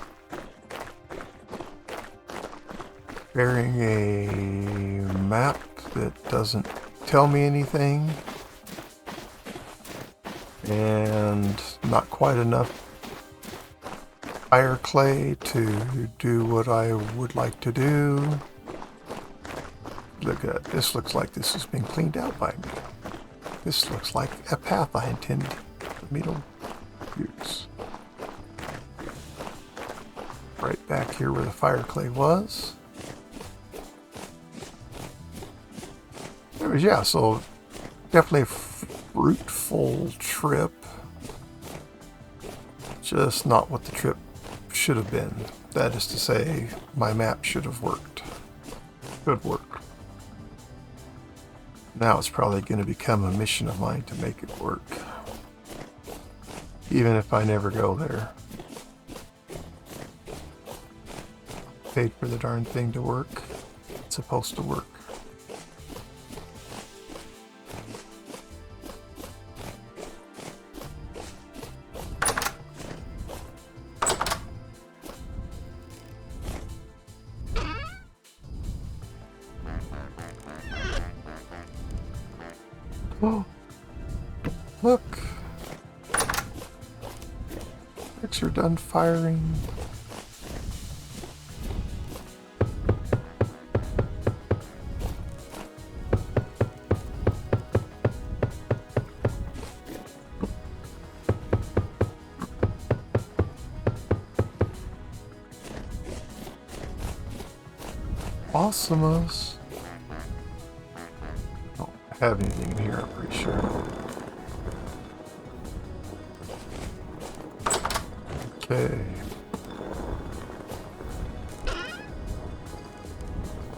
Bearing a map that doesn't tell me anything. And not quite enough fire clay to do what I would like to do. Look at this. Looks like this has been cleaned out by me. This looks like a path I intend me to use. Right back here where the fire clay was. Anyways, yeah, so definitely a fruitful trip. Just not what the trip should have been. That is to say, my map should have worked. Good work. Now it's probably going to become a mission of mine to make it work. Even if I never go there. Paid for the darn thing to work. It's supposed to work. Oh, look. Bricks are done firing. Awesomeness. Don't have anything in here, I'm pretty sure. Okay.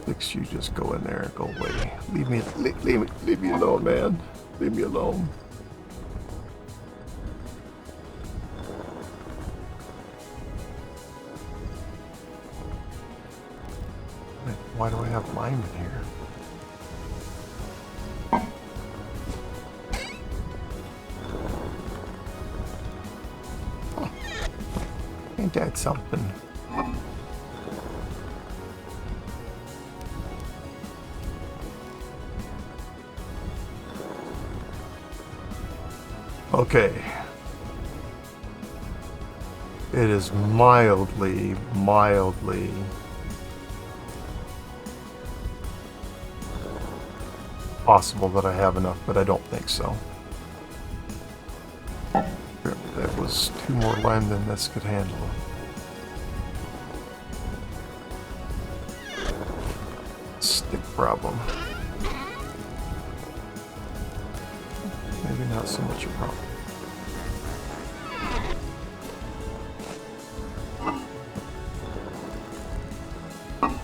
Fix you, just go in there and go away. Leave me alone, man. Leave me alone. Why do I have lime in here? Oh, ain't that something? Okay. It is mildly possible that I have enough, but I don't think so. That was 2 more lime than this could handle. Stick problem. Maybe not so much a problem.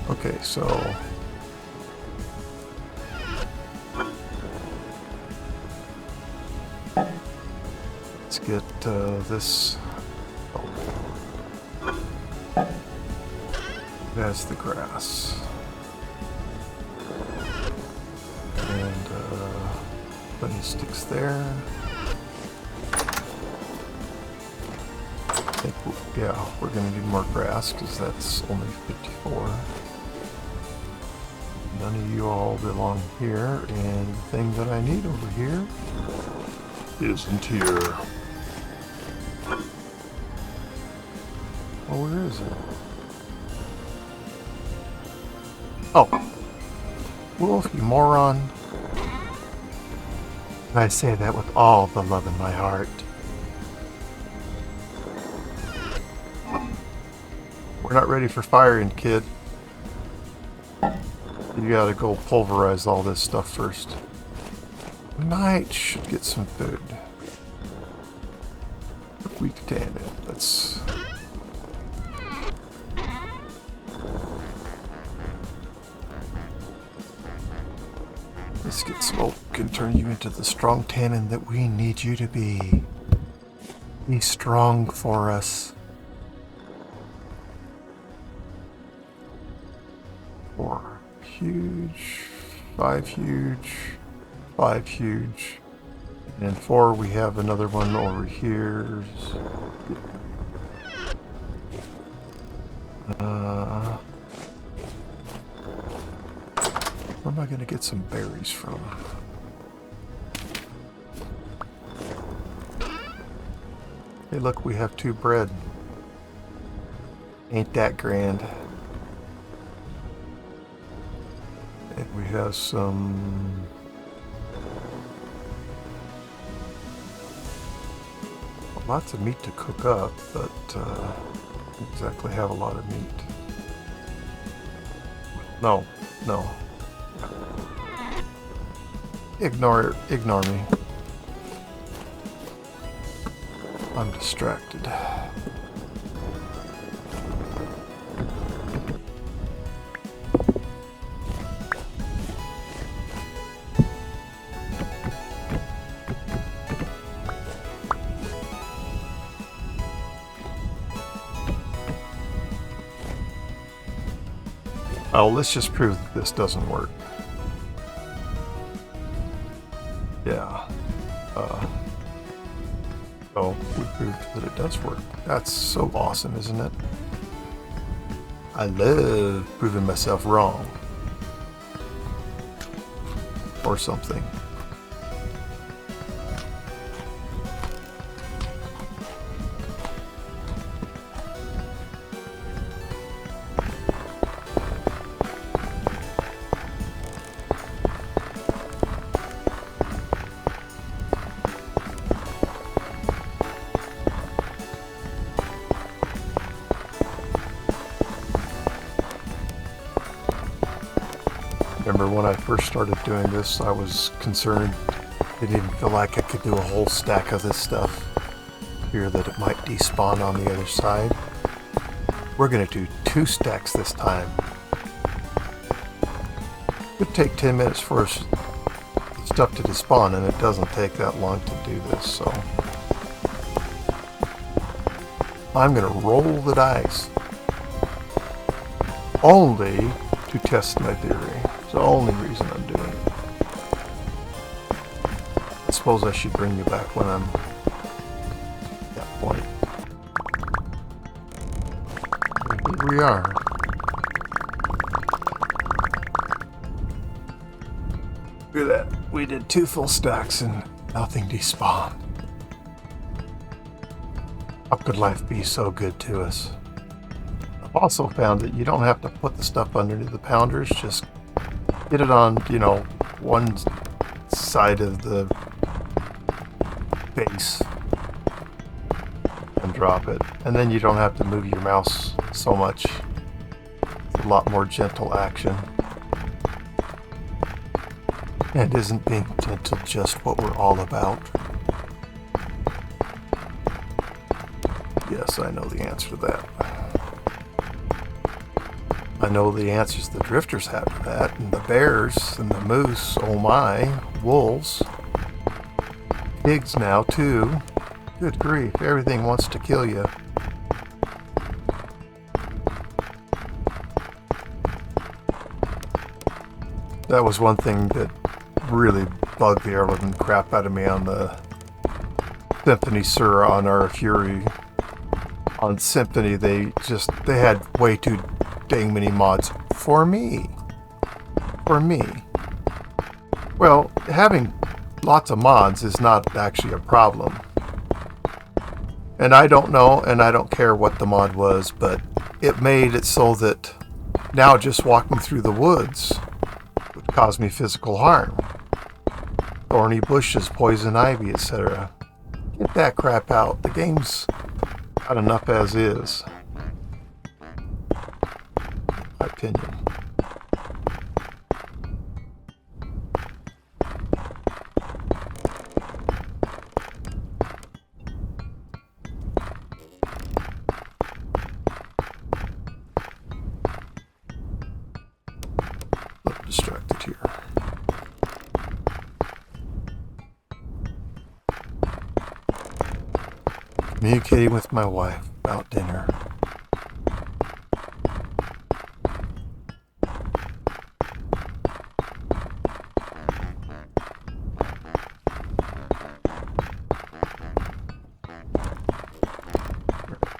Okay, so let's get this. Oh. That's the grass. And plenty of sticks there. I think, yeah, we're going to need more grass because that's only 54. None of you all belong here, and the thing that I need over here isn't here. Oh, where is it? Oh, Wolf, you moron. And I say that with all the love in my heart. We're not ready for firing, kid. You gotta go pulverize all this stuff first. Knight should get some food. We can it. Let's. Let's get smoke and turn you into the strong tannin that we need you to be. Be strong for us. 4 huge, 5 huge, 5 huge, and 4 we have another one over here. Where am I going to get some berries from? Hey, look, we have 2 bread. Ain't that grand. And we have some... lots of meat to cook up, but don't exactly have a lot of meat. No. Ignore me. I'm distracted. Oh, let's just prove that this doesn't work. Yeah. So we proved that it does work. That's so awesome, isn't it? I love proving myself wrong. Or something. Remember when I first started doing this, I was concerned. I didn't feel like I could do a whole stack of this stuff. Fear that it might despawn on the other side. We're going to do 2 stacks this time. It would take 10 minutes for stuff to despawn, and it doesn't take that long to do this, so... I'm going to roll the dice. Only to test my theory. It's the only reason I'm doing it. I suppose I should bring you back when I'm at that point. And here we are. Look at that. We did 2 full stacks and nothing despawned. How could life be so good to us? I've also found that you don't have to put the stuff underneath the pounders. Just get it on, one side of the base and drop it. And then you don't have to move your mouse so much. It's a lot more gentle action. And isn't being gentle just what we're all about? Yes, I know the answer to that. I know the answers the drifters have to that, and the bears, and the moose, oh my, wolves, pigs now too. Good grief, everything wants to kill you. That was one thing that really bugged the ever-living crap out of me on the Symphony Sura on our Fury. On Symphony, they had way too dang many mods for me. Well, having lots of mods is not actually a problem. And I don't know, and I don't care what the mod was, but it made it so that now just walking through the woods would cause me physical harm. Thorny bushes, poison ivy, etc. Get that crap out. The game's got enough as is. My opinion. I'm distracted here. Communicating with my wife about dinner.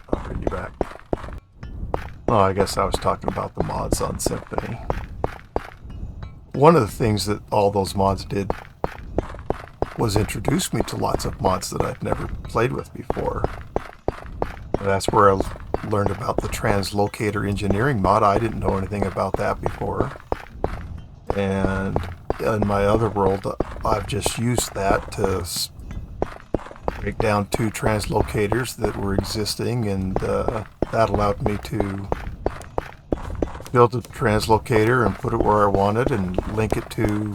I'll bring you back. Oh, I guess I was talking about the mods on Symphony. One of the things that all those mods did was introduce me to lots of mods that I'd never played with before. And that's where learned about the translocator engineering mod. I didn't know anything about that before. And in my other world, I've just used that to break down 2 translocators that were existing, and that allowed me to build a translocator and put it where I wanted and link it to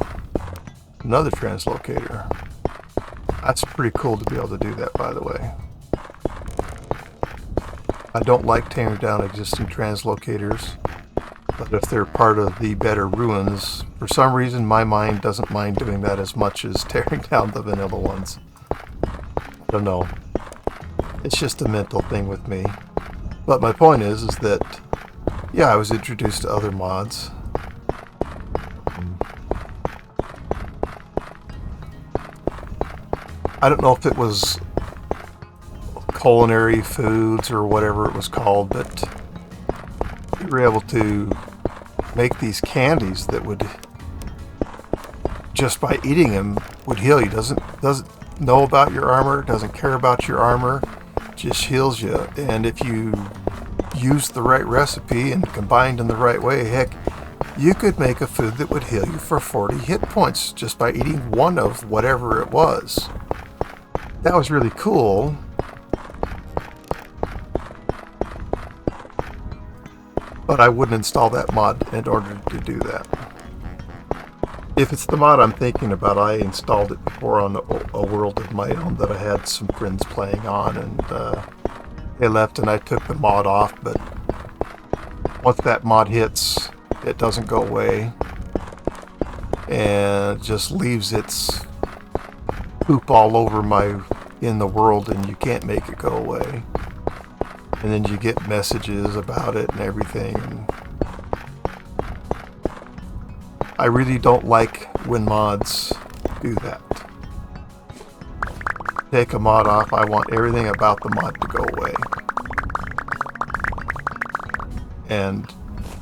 another translocator. That's pretty cool to be able to do that, by the way. I don't like tearing down existing translocators, but if they're part of the better ruins, for some reason my mind doesn't mind doing that as much as tearing down the vanilla ones. I don't know. It's just a mental thing with me. But my point is that, yeah, I was introduced to other mods. I don't know if it was culinary foods or whatever it was called, but we were able to make these candies that would, just by eating them, would heal you. Doesn't know about your armor, doesn't care about your armor, just heals you. And if you use the right recipe and combined in the right way, heck, you could make a food that would heal you for 40 hit points just by eating one of whatever it was. That was really cool. But I wouldn't install that mod in order to do that. If it's the mod I'm thinking about, I installed it before on a world of my own that I had some friends playing on, and they left and I took the mod off, but once that mod hits, it doesn't go away, and it just leaves its poop all over in the world, and you can't make it go away. And then you get messages about it and everything. And I really don't like when mods do that. Take a mod off, I want everything about the mod to go away. And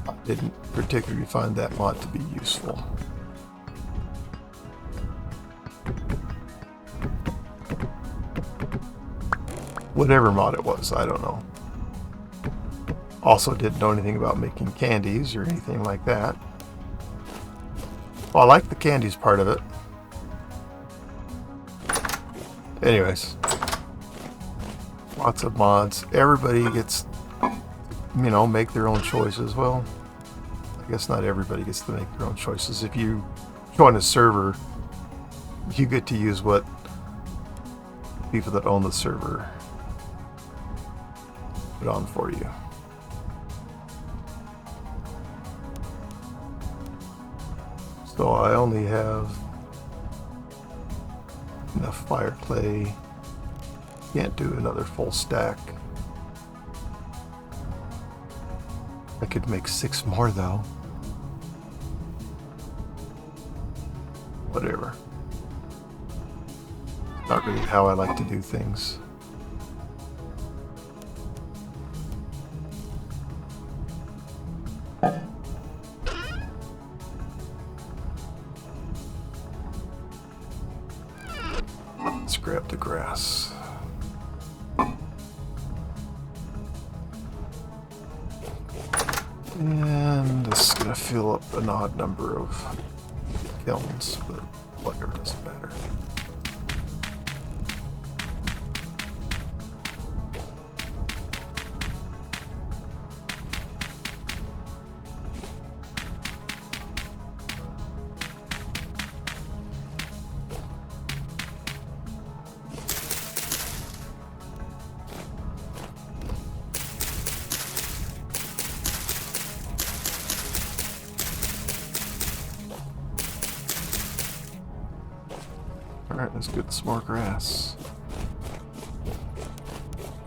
I didn't particularly find that mod to be useful. Whatever mod it was, I don't know. Also didn't know anything about making candies or anything like that. Well, I like the candies part of it. Anyways, lots of mods. Everybody gets, make their own choices. Well, I guess not everybody gets to make their own choices. If you join a server, you get to use what people that own the server put on for you. So I only have enough fire clay. Can't do another full stack. I could make 6 more though. Whatever. Not really how I like to do things. Let's grab the grass. And this is going to fill up an odd number of kilns, but whatever, doesn't matter. Alright, let's get some more grass.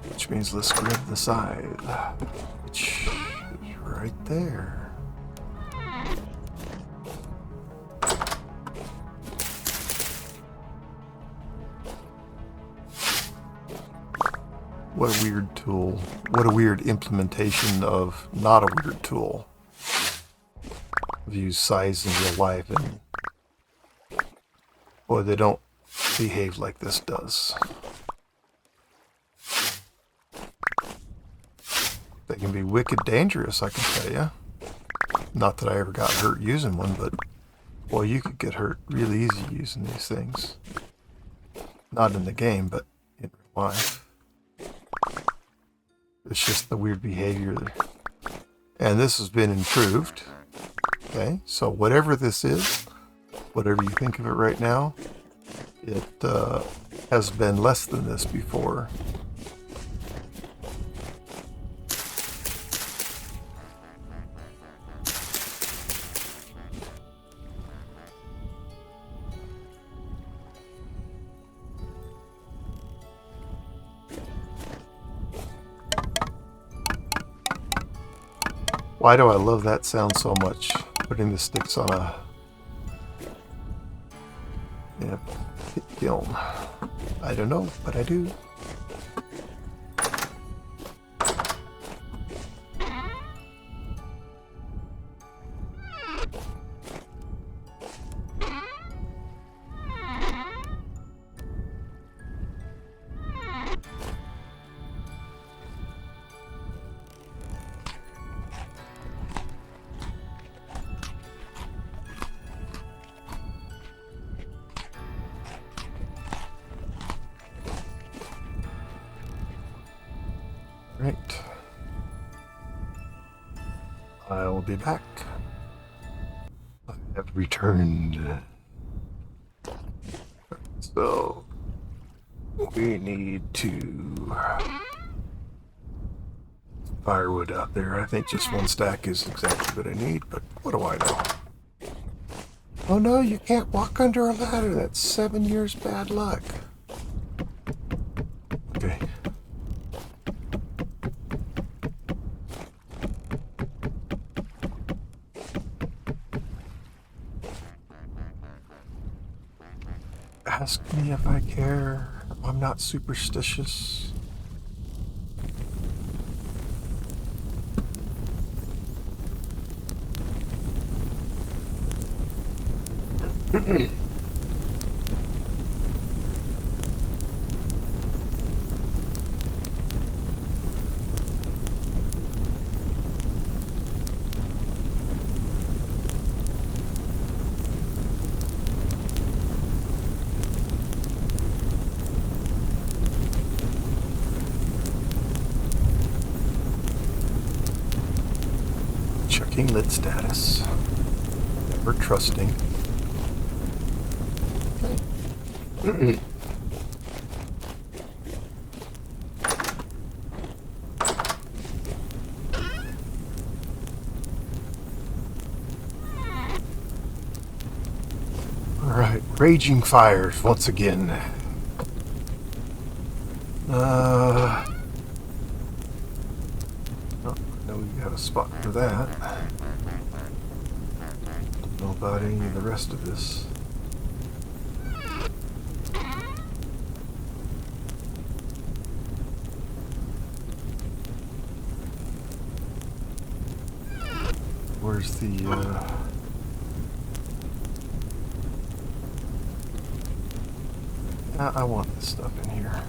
Which means let's grab the side. Which is right there. What a weird tool. What a weird implementation of not a weird tool. I've used size in real life, and boy, they don't behave like this does. They can be wicked dangerous, I can tell you. Not that I ever got hurt using one, but boy, you could get hurt really easy using these things. Not in the game, but in real life. It's just the weird behavior. And this has been improved. Okay, so whatever this is, whatever you think of it right now, it has been less than this before. Why do I love that sound so much? Putting the sticks on a kiln. I don't know, but I do. Right. I'll be back. I have returned. So we need to firewood out there. I think just one stack is exactly what I need, but what do I know? Oh no, you can't walk under a ladder. That's 7 years bad luck. Okay. Ask me if I care. I'm not superstitious. Checking lid status. Never trusting. Okay. Alright, raging fires once again. A spot for that. Don't know about any of the rest of this. Where's the I want this stuff in here.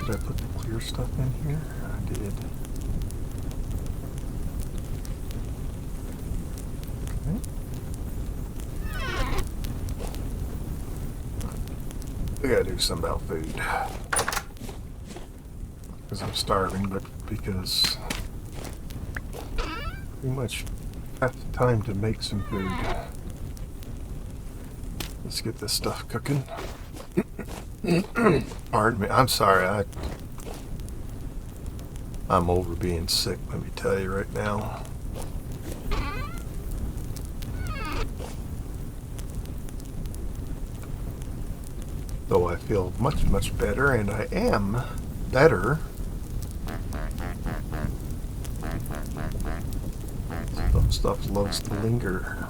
Did I put the clear stuff in here? I did. Okay. I gotta do something about food. Because I'm starving, but because pretty much have the time to make some food. Let's get this stuff cooking. Pardon me. I'm sorry. I'm over being sick, let me tell you right now. Though I feel much, much better, and I am better. Some stuff loves to linger.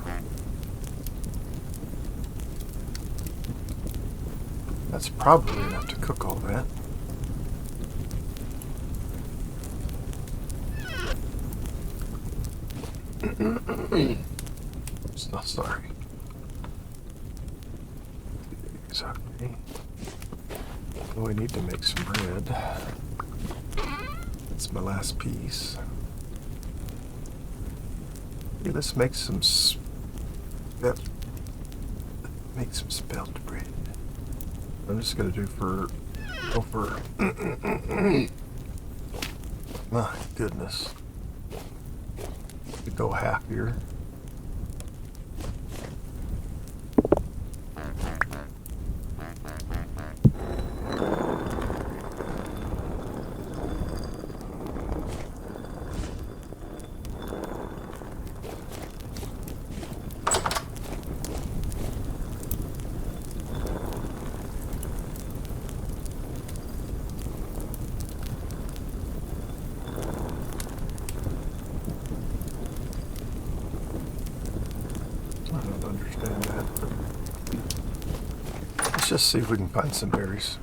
That's probably enough to cook all that. So sorry. Okay. Oh, I need to make some bread. That's my last piece. Okay, let's make some spelt bread. I'm just gonna go for my goodness. We go half here. I don't understand that, but let's just see if we can find some berries.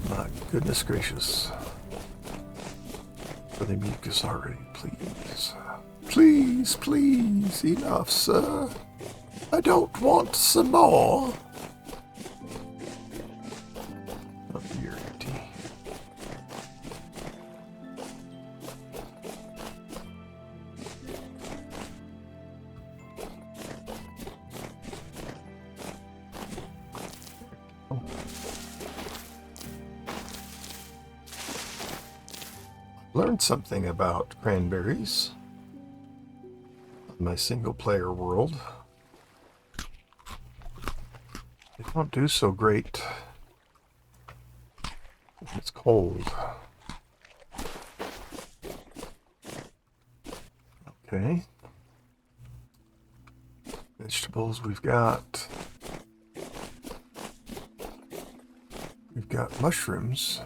My goodness gracious. For the mucus already, please. Please, please, enough, sir. I don't want some more. Oh, you're empty. Learned something about cranberries in my single player world. They don't do so great when it's cold. Okay. Vegetables we've got mushrooms.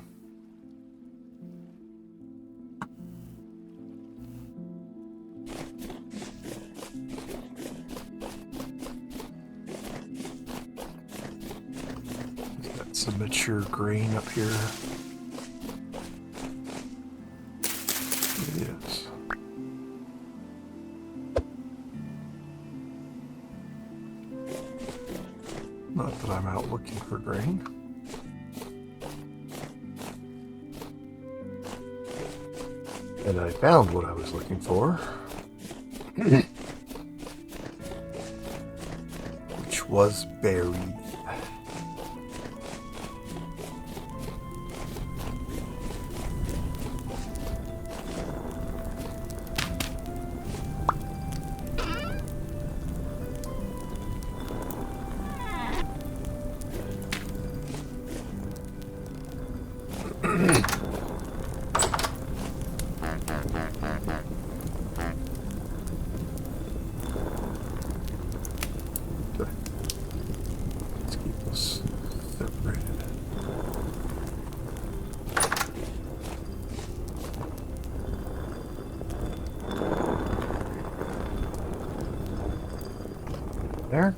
Some mature grain up here. It is. Not that I'm out looking for grain. And I found what I was looking for. Which was berries. Let's keep this separated. There.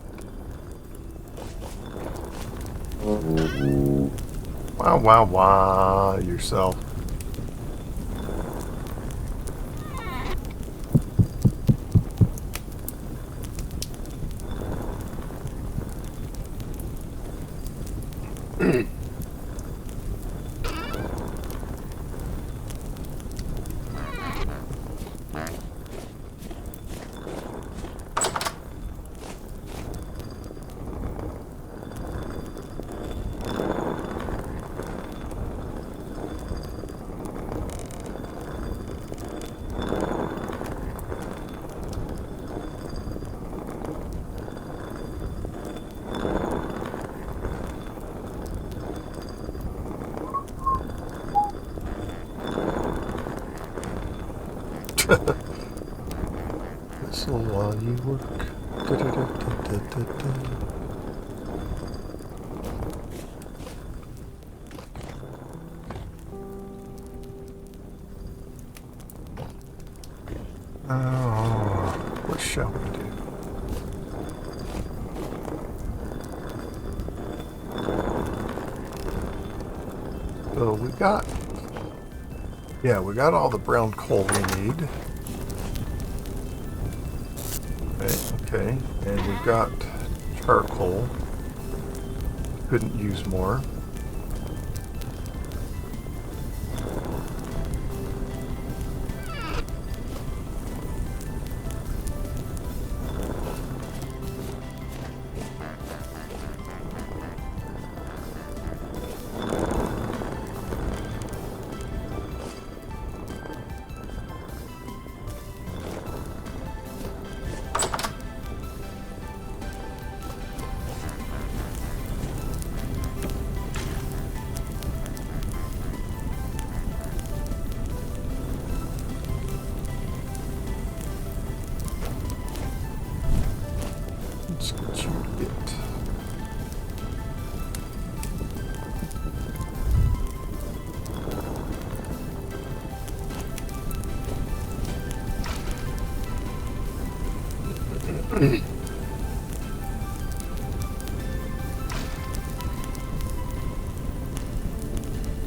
Wow, wow, wow, yourself. Whistle while you work. Da, da, da, da, da, da. Oh, what shall we do? So we got Yeah, we got all the brown coal we need. Okay, and we've got charcoal. Couldn't use more. Let's get you to get.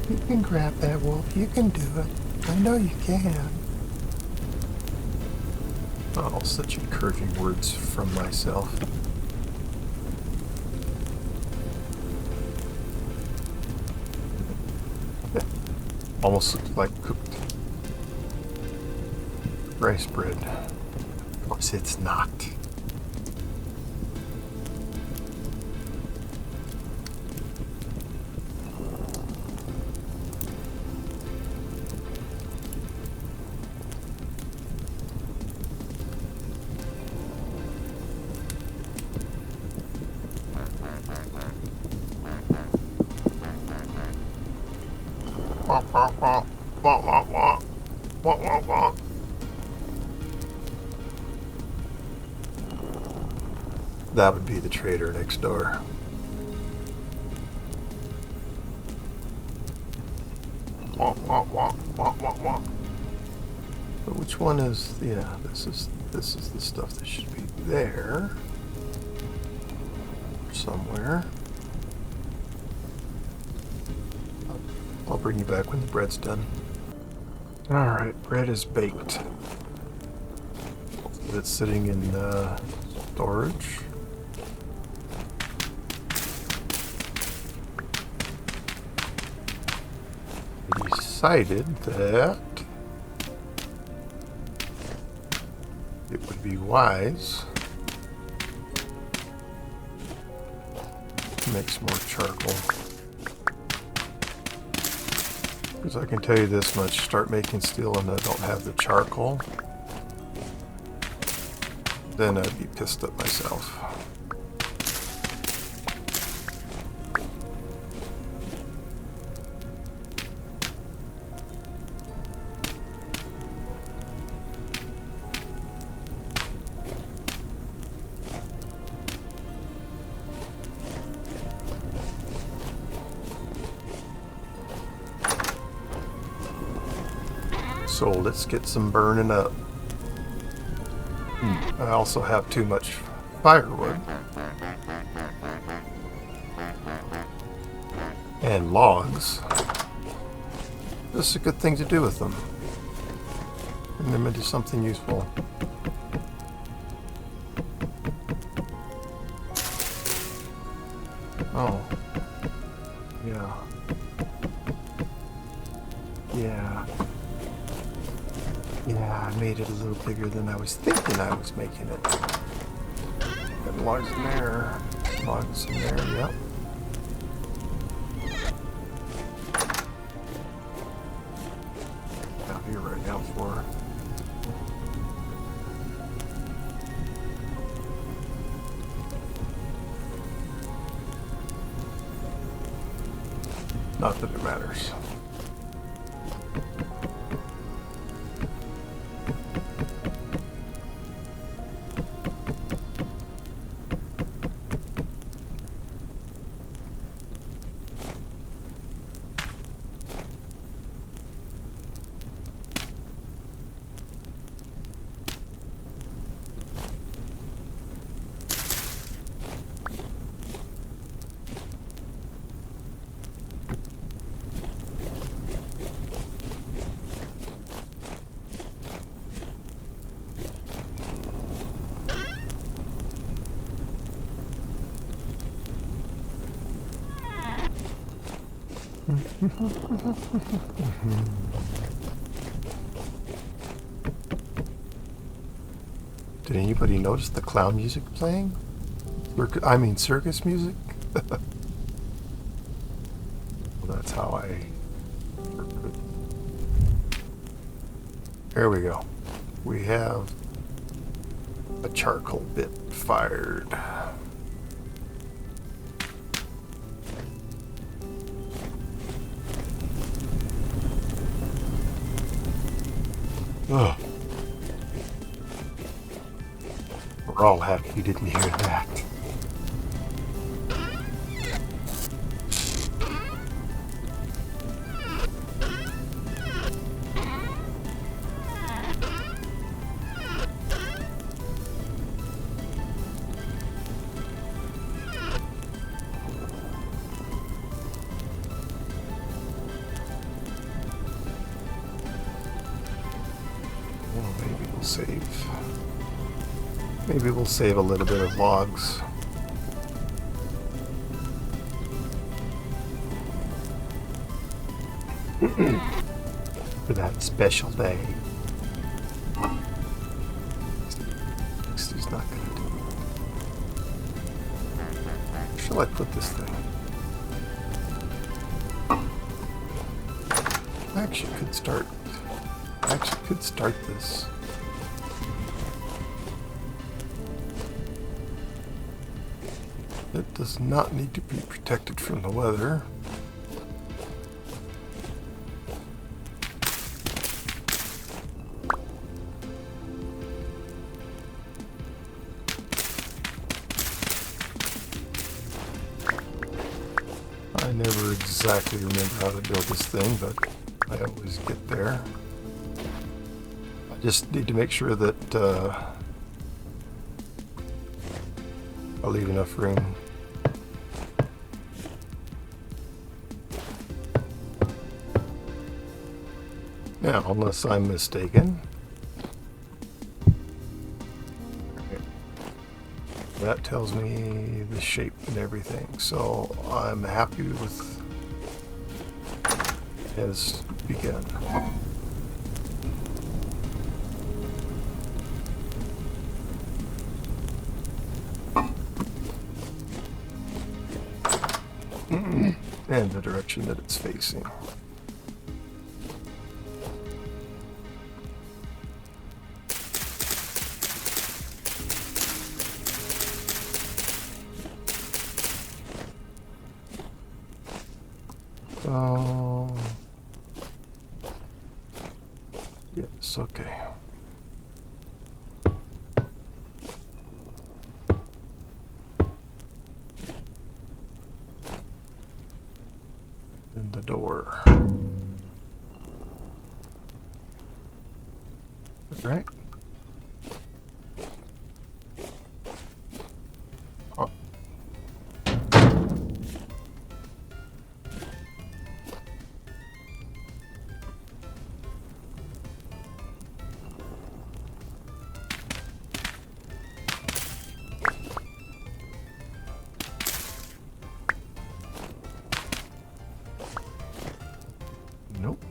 You can grab that, Wolf. You can do it. I know you can. Oh, such encouraging words from myself. Almost looks like cooked rice bread. Of course, it's not. That would be the trader next door. But which one is? Yeah, this is the stuff that should be there somewhere. I'll bring you back when the bread's done. All right, bread is baked. It's sitting in storage. Decided that it would be wise to make some more charcoal. Because I can tell you this much, start making steel and I don't have the charcoal, then I'd be pissed at myself. So let's get some burning up. I also have too much firewood and logs. This is a good thing to do with them. Turn them into something useful. Oh. Yeah. Yeah. Yeah, I made it a little bigger than I was thinking I was making it. Got logs in there. Logs in there, yep. Out here right now for. Not that it matters. Did anybody notice the clown music playing? I mean circus music? Well, that's how I... There we go. We have a charcoal bit fired. Ugh. We're all happy you didn't hear that. Well, maybe we'll save. Maybe we'll save a little bit of logs. For that special day. He's not gonna do it. Where shall I put this thing? I actually could start this. It does not need to be protected from the weather. I never exactly remember how to build this thing, but I always get there. I just need to make sure that I leave enough room. Now, unless I'm mistaken, that tells me the shape and everything, so I'm happy with as begun. And the direction that it's facing. Yes, okay. And the door. Right? Oh. Nope.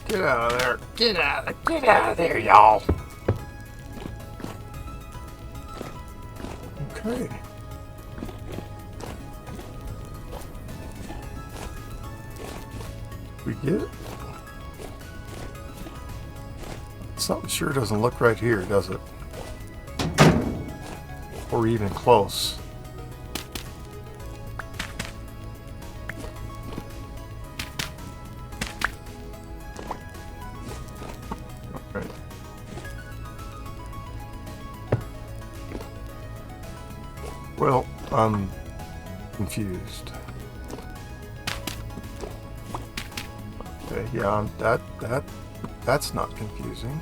Get out of there. Get out of there, y'all. Okay. We get it? Something sure doesn't look right here, does it? Or even close. Okay. Well, I'm confused. Okay, yeah, that's not confusing.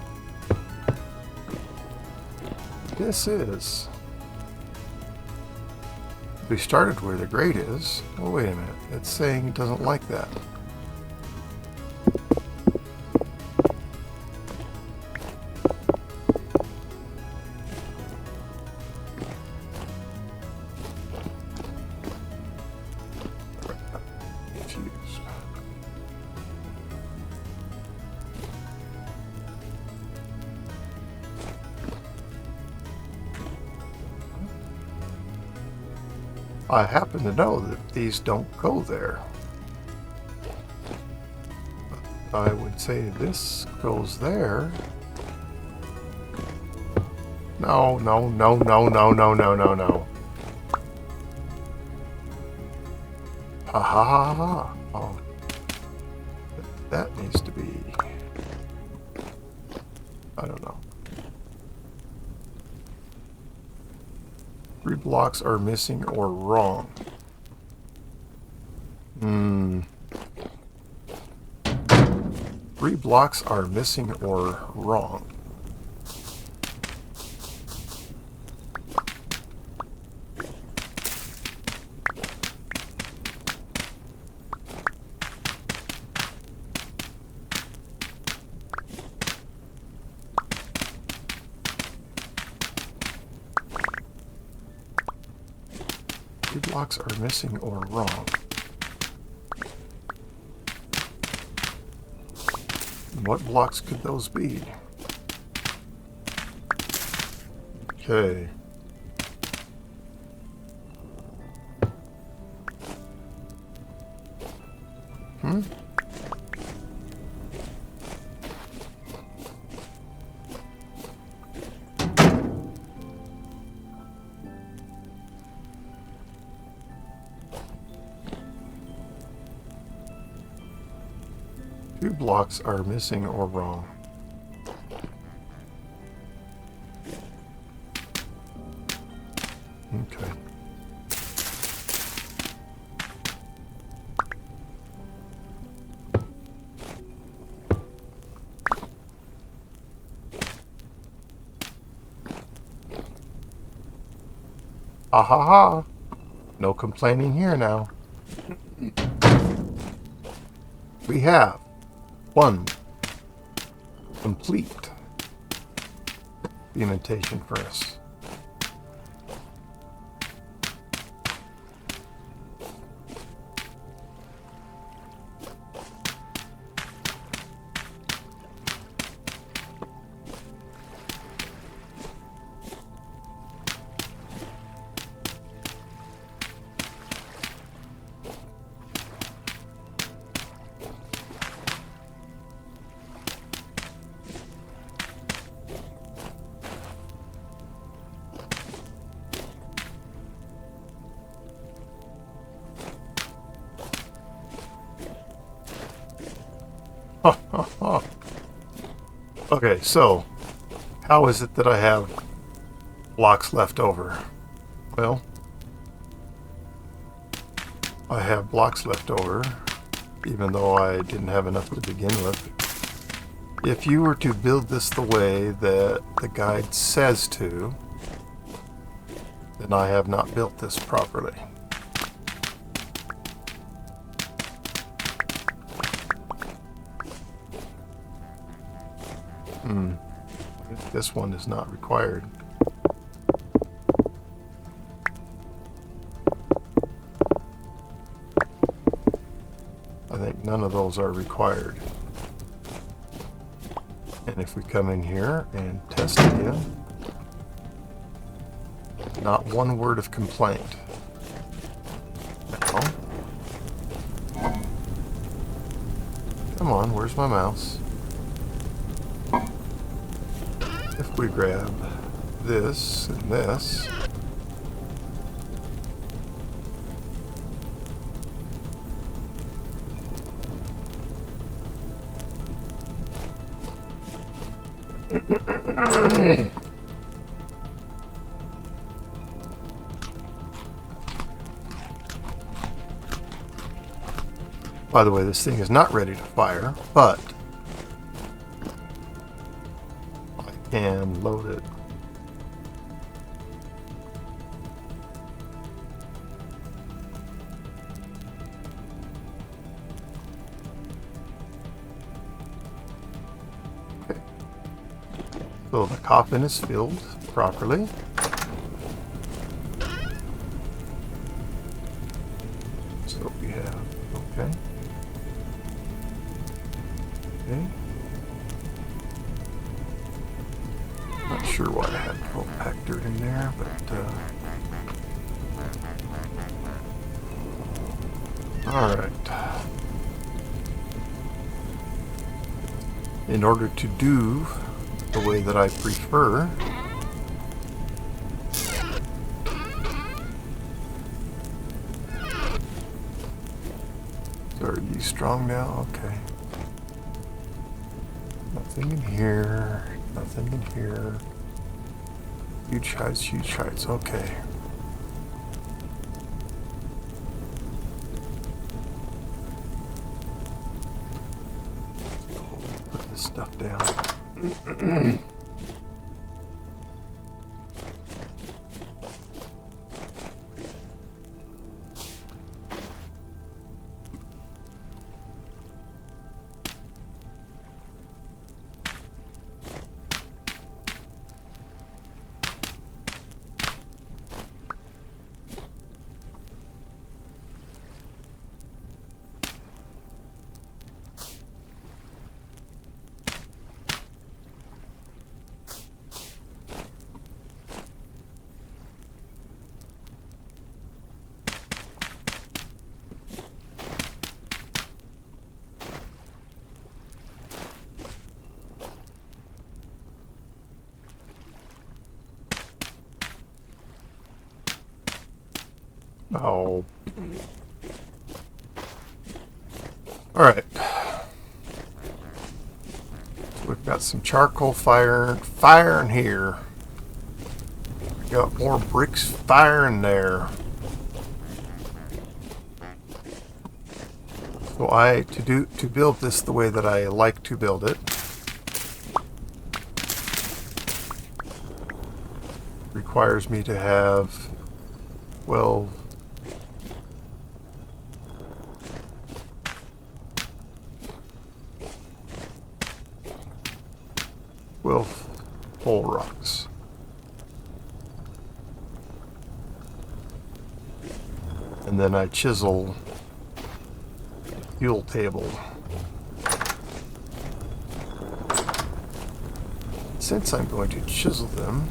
This is. We started where the grate is. Well, wait a minute. It's saying it doesn't like that. Confused. I happen to know that these don't go there. I would say this goes there. No. Ha ha ha ha. Oh. That needs to be... I don't know. 3 blocks are missing or wrong. 3 blocks are missing or wrong. Blocks are missing or wrong. What blocks could those be? Okay. Two blocks are missing or wrong. Okay. Ha ha ha. No complaining here now. We have one complete indentation furnace. Okay, so how is it that I have blocks left over? Well, I have blocks left over, even though I didn't have enough to begin with. If you were to build this the way that the guide says to, then I have not built this properly. This one is not required. I think none of those are required. And if we come in here and test again, not one word of complaint. Now, come on, where's my mouse? If we grab this and this, by the way, this thing is not ready to fire, but I can load it. Okay. So the coffin is filled properly. So we have, okay. Okay. Not sure why I had packed dirt in there, but all right. In order to do the way that I prefer, so are you strong now? Okay. Nothing in here. Nothing in here. Huge heights, huge heights. Okay. Put this stuff down. Oh. All right. So we've got some charcoal firing here. We got more bricks firing there. So to build this the way that I like to build it, requires me to have 12 whole rocks. And then I chisel the fuel table. Since I'm going to chisel them,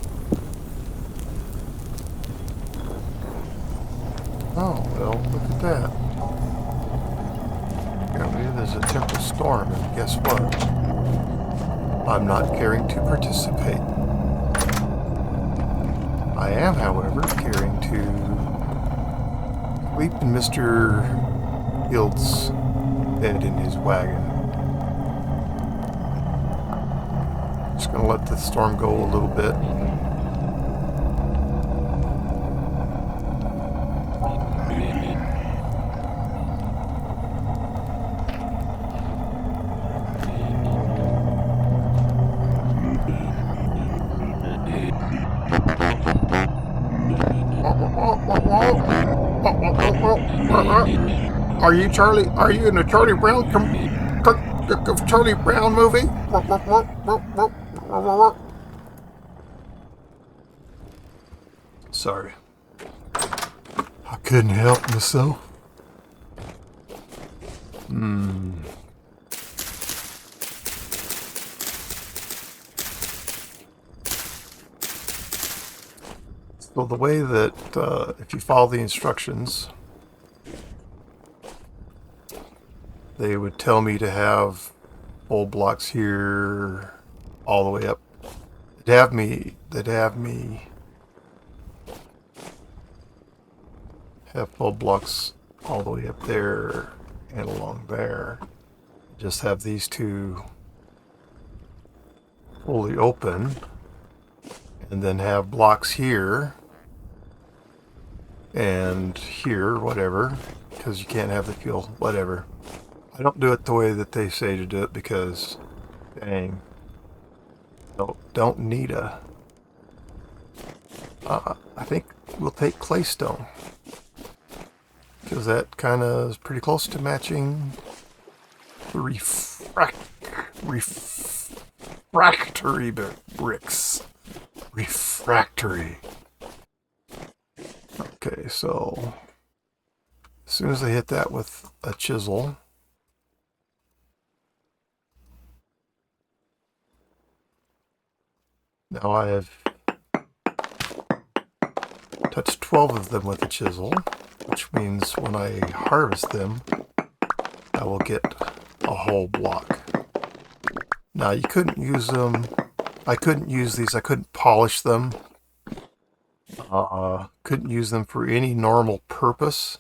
oh well, look at that. Apparently there's a temple storm, and guess what? I'm not caring to participate. I am, however, caring to sleep in Mr. Guild's bed in his wagon. Just gonna let the storm go a little bit. Are you Charlie? Are you in the Charlie Brown Charlie Brown movie? Sorry, I couldn't help myself. So the way that, if you follow the instructions, they would tell me to have full blocks here all the way up. They'd have full blocks all the way up there and along there. Just have these two fully open, and then have blocks here and here, whatever, because you can't have the fuel, whatever. I don't do it the way that they say to do it because, dang, don't need a... I think we'll take claystone, because that kind of is pretty close to matching the refractory bricks. Refractory. Okay, so as soon as I hit that with a chisel, now I have touched 12 of them with a chisel, which means when I harvest them, I will get a whole block. Now you couldn't use them. I couldn't use these. I couldn't polish them. Couldn't use them for any normal purpose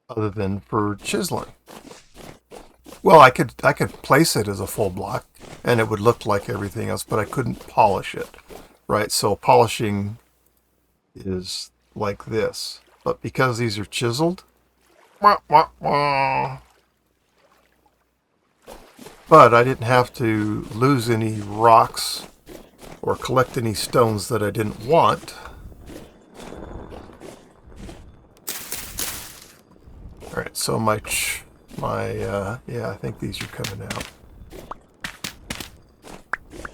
other than for chiseling. Well, I could place it as a full block and it would look like everything else, but I couldn't polish it, right? So polishing is like this, but because these are chiseled, but I didn't have to lose any rocks or collect any stones that I didn't want. All right, so yeah, I think these are coming out,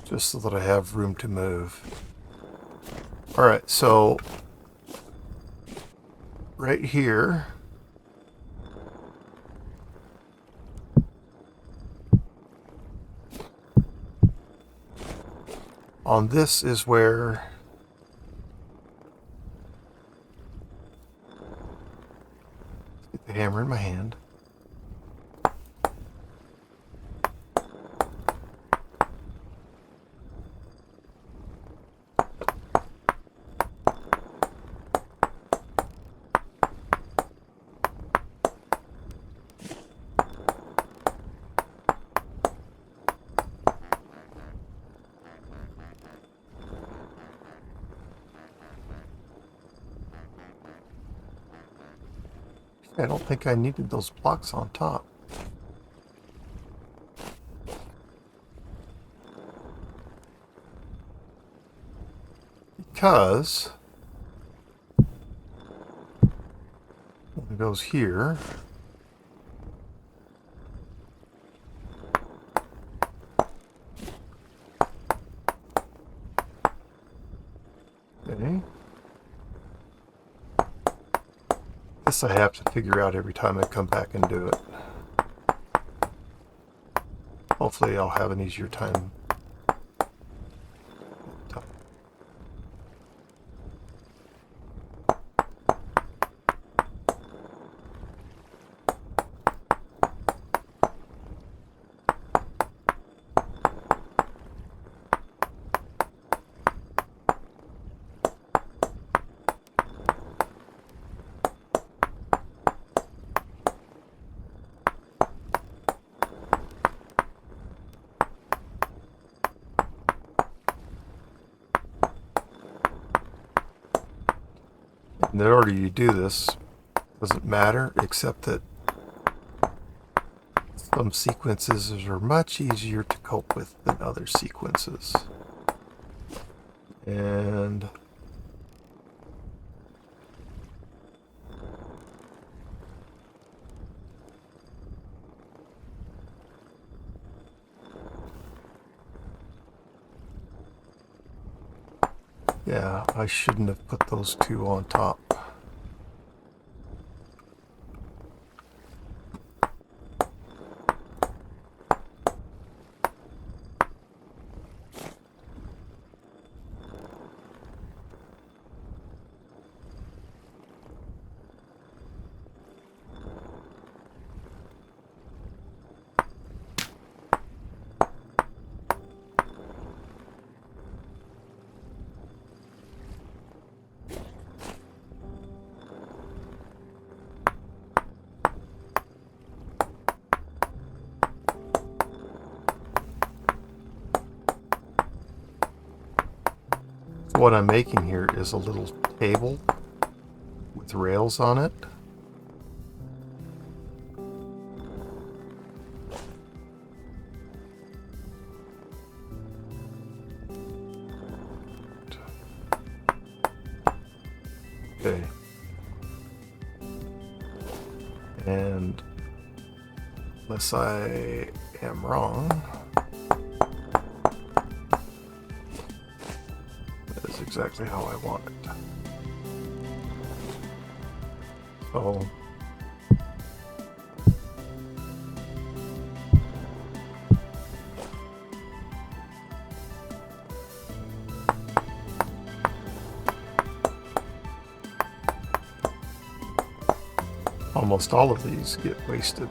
just so that I have room to move. All right, so right here, on this is where get the hammer in my hand. I don't think I needed those blocks on top. Because when it goes here, okay. This I have to figure out every time I come back and do it. Hopefully I'll have an easier time. In order you do this, doesn't matter, except that some sequences are much easier to cope with than other sequences. And yeah, I shouldn't have put those two on top. What I'm making here is a little table with rails on it. Okay. And unless I am wrong, that is exactly how I want it. So almost all of these get wasted.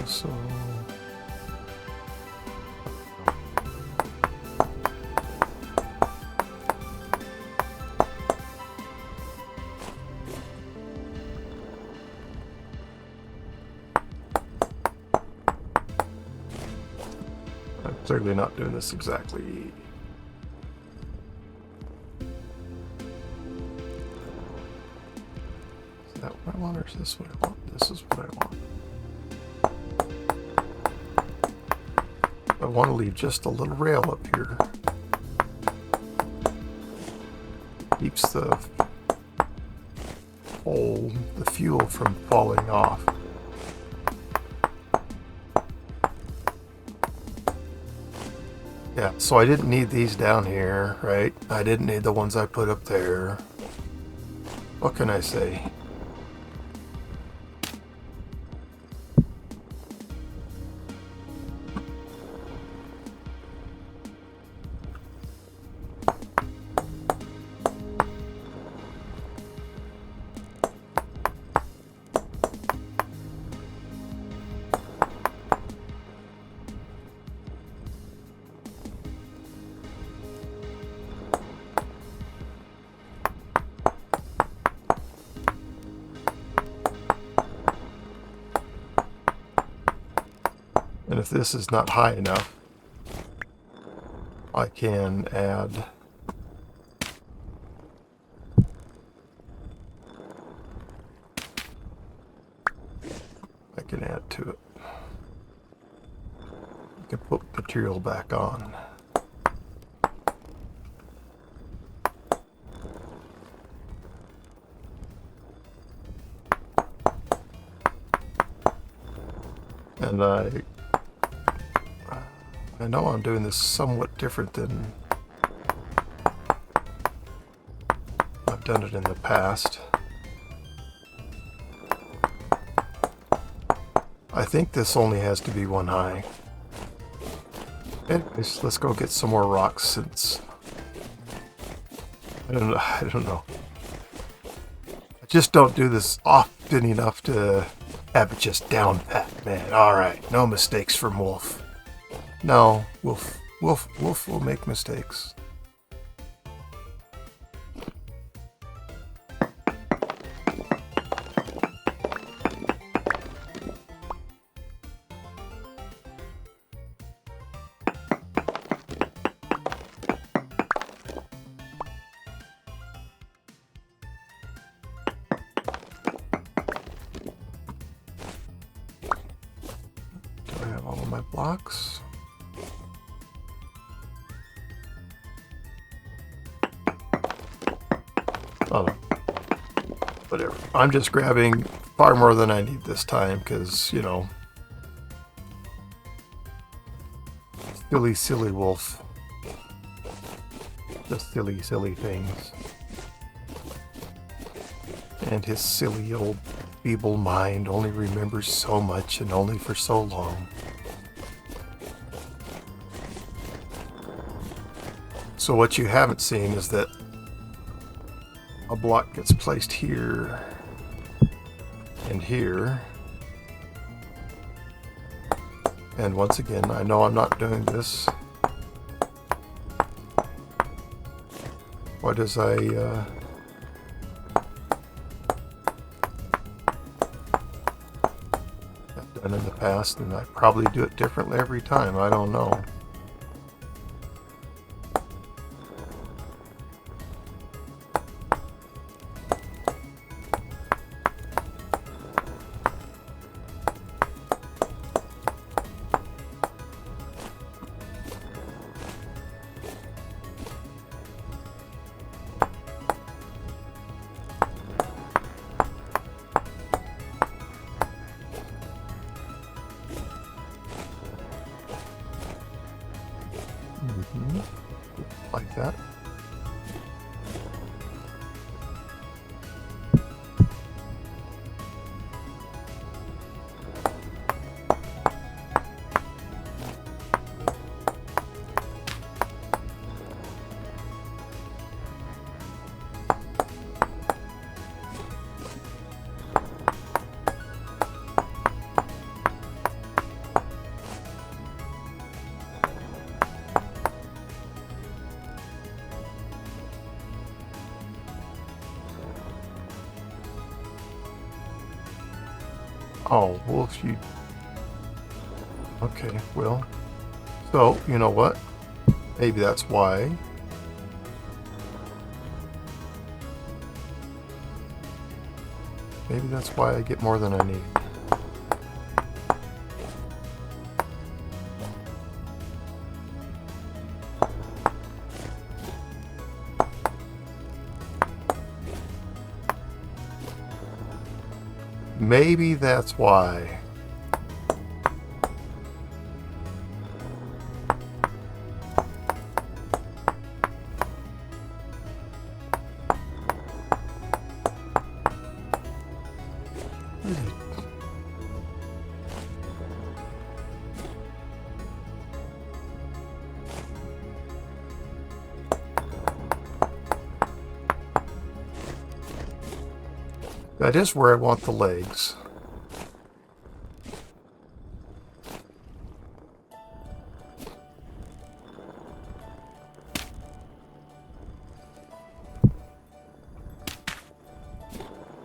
So I'm clearly not doing this exactly. Is that what I want, or is this what I want? This is what I want. I want to leave just a little rail up here. Keeps the fuel from falling off. Yeah, so I didn't need these down here, right? I didn't need the ones I put up there. What can I say? And if this is not high enough, I can add to it. I can put material back on. And I know I'm doing this somewhat different than I've done it in the past. I think this only has to be one high. Anyways, let's go get some more rocks since I don't know. I just don't do this often enough to have it just down pat, man. Alright, no mistakes from Wolf. No, Wolf will make mistakes. Do I have all of my blocks? Oh, whatever. I'm just grabbing far more than I need this time because, you know, silly Wolf. The silly things. And his silly old feeble mind only remembers so much and only for so long. So what you haven't seen is that a block gets placed here, and here. And once again, I know I'm not doing this. What is I've done in the past, and I probably do it differently every time. I don't know. Like that. Oh, well, if you... Okay, well... So, you know what? Maybe that's why. Maybe that's why I get more than I need. Maybe that's why. That is where I want the legs.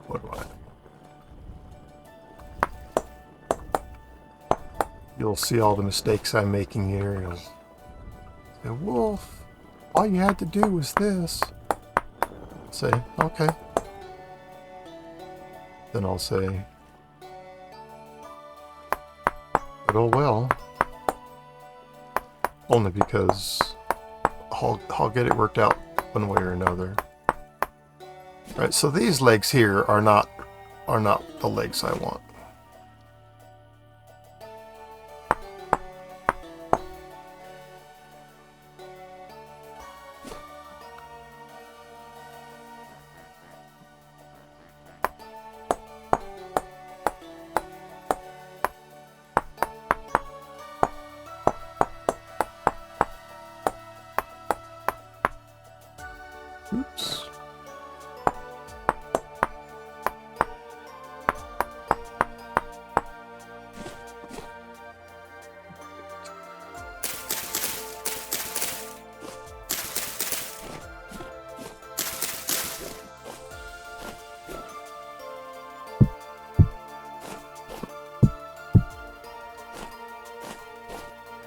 What do I... You'll see all the mistakes I'm making here. You'll say, Wolf, all you had to do was this. I'll say, okay. Then I'll say, but oh well. Only because I'll get it worked out one way or another. Right, so these legs here are not the legs I want. Oops.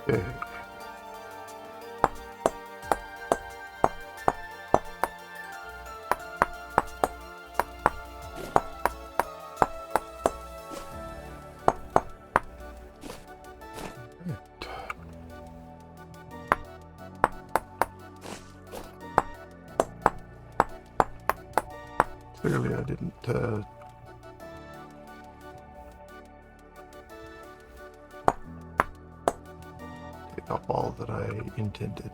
Okay. Clearly I didn't take off all that I intended.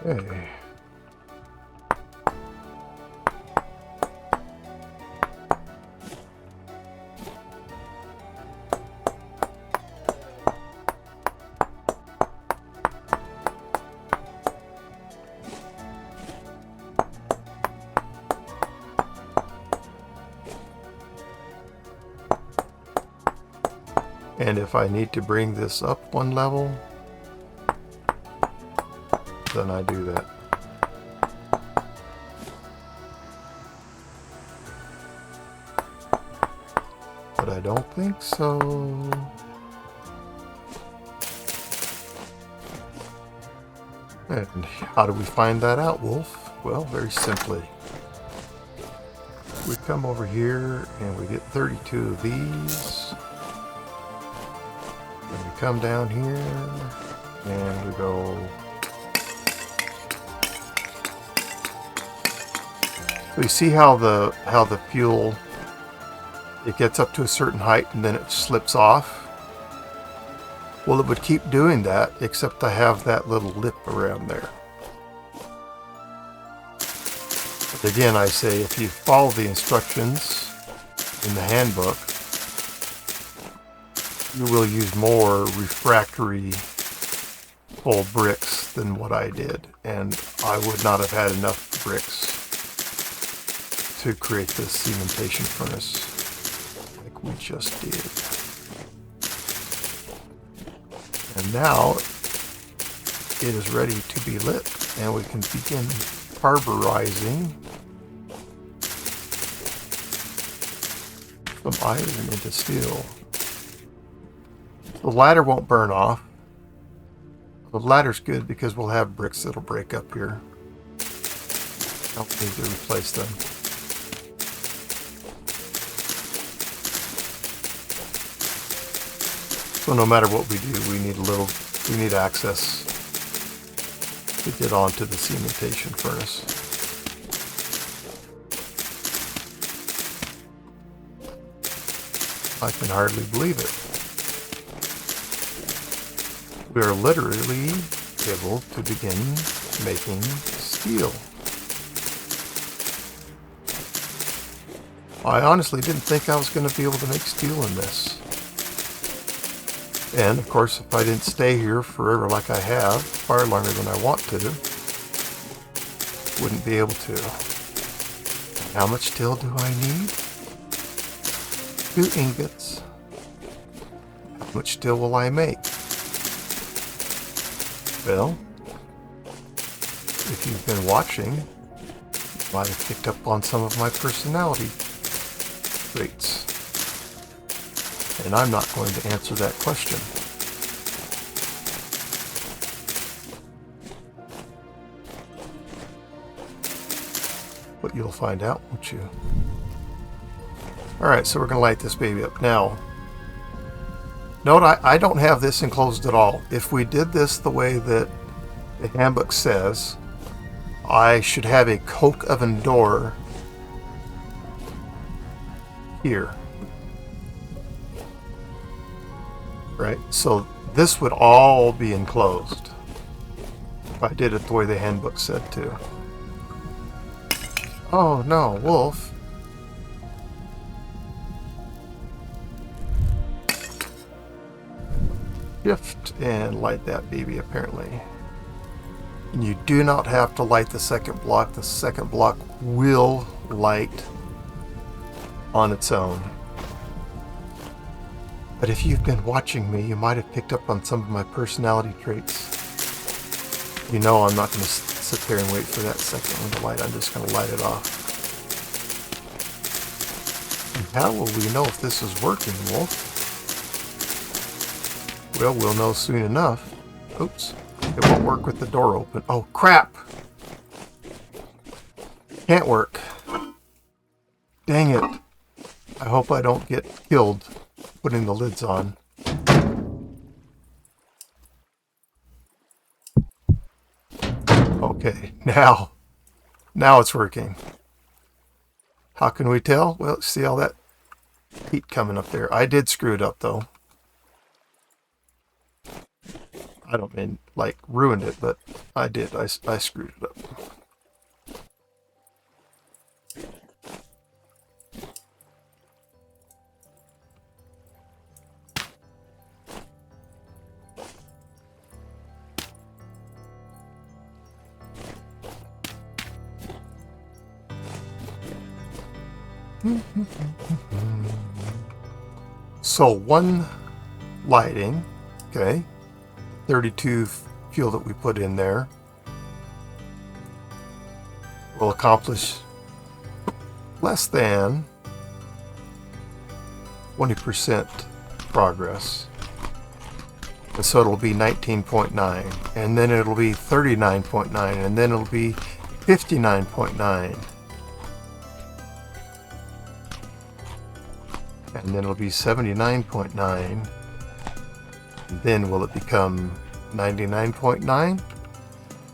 Okay. And if I need to bring this up one level, then I do that. But I don't think so. And how do we find that out, Wolf? Well, very simply. We come over here and we get 32 of these. And we come down here and we go. So you see how the fuel, it gets up to a certain height and then it slips off? Well, it would keep doing that, except I have that little lip around there. But again, I say if you follow the instructions in the handbook, you will use more refractory full bricks than what I did. And I would not have had enough bricks to create this cementation furnace like we just did. And now it is ready to be lit, and we can begin carburizing some iron into steel. The ladder won't burn off. The ladder's good because we'll have bricks that'll break up here. Don't need to replace them. So no matter what we do, we need access to get onto the cementation furnace. I can hardly believe it. We are literally able to begin making steel. I honestly didn't think I was going to be able to make steel in this. And, of course, if I didn't stay here forever like I have, far longer than I want to, wouldn't be able to. How much steel do I need? 2 ingots. How much steel will I make? Well, if you've been watching, you might have picked up on some of my personality traits. And I'm not going to answer that question. But you'll find out, won't you? Alright, so we're going to light this baby up. Now, note I don't have this enclosed at all. If we did this the way that the handbook says, I should have a coke oven door here. Right, so this would all be enclosed if I did it the way the handbook said to. Oh no, Wolf. Shift and light that baby apparently. And you do not have to light the second block. The second block will light on its own. But if you've been watching me, you might have picked up on some of my personality traits. You know I'm not going to sit there and wait for that second one to light. I'm just going to light it off. And how will we know if this is working, Wolf? Well, we'll know soon enough. Oops. It won't work with the door open. Oh, crap! Can't work. Dang it. I hope I don't get killed putting the lids on. Okay, now it's working. How can we tell? Well, see all that heat coming up there. I did screw it up though. I don't mean like ruined it, but I did. I screwed it up. So one lighting. Okay. 32 fuel that we put in there will accomplish less than 20% progress. And so it'll be 19.9, and then it'll be 39.9, and then it'll be 59.9. And then it'll be 79.9. Then will it become 99.9?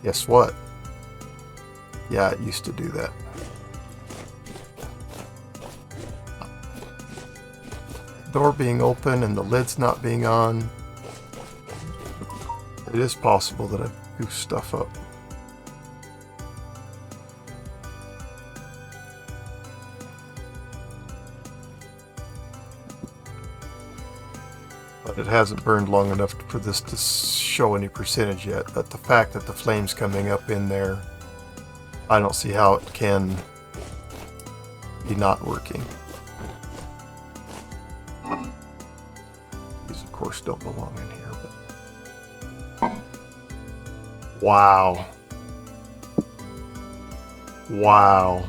Guess what? Yeah, it used to do that. Door being open and the lid's not being on. It is possible that I goofed stuff up. But it hasn't burned long enough for this to show any percentage yet. But the fact that the flame's coming up in there, I don't see how it can be not working. These, of course, don't belong in here. But wow. Wow.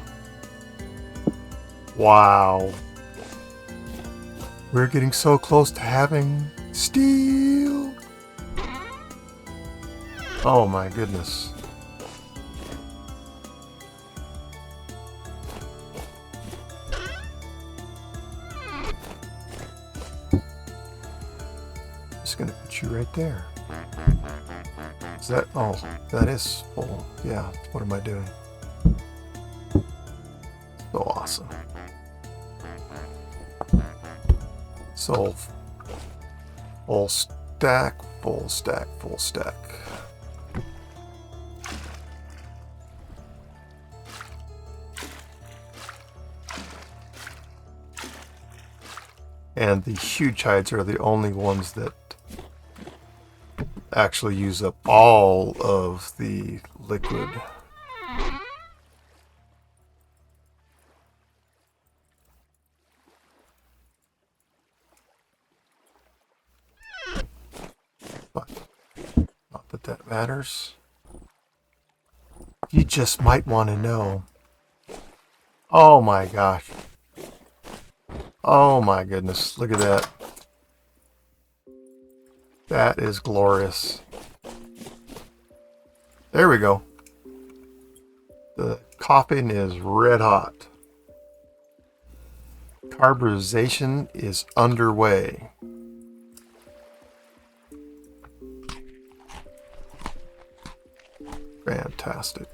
Wow. We're getting so close to having steel. Oh my goodness. Just gonna put you right there. Is that, oh, that is full. Yeah, what am I doing? So awesome. So, full stack, full stack, full stack. And the huge hides are the only ones that actually use up all of the liquid. But not that that matters. You just might want to know. Oh my gosh. Oh my goodness, look at that. That is glorious. There we go. The coffin is red hot. Carburization is underway. Fantastic.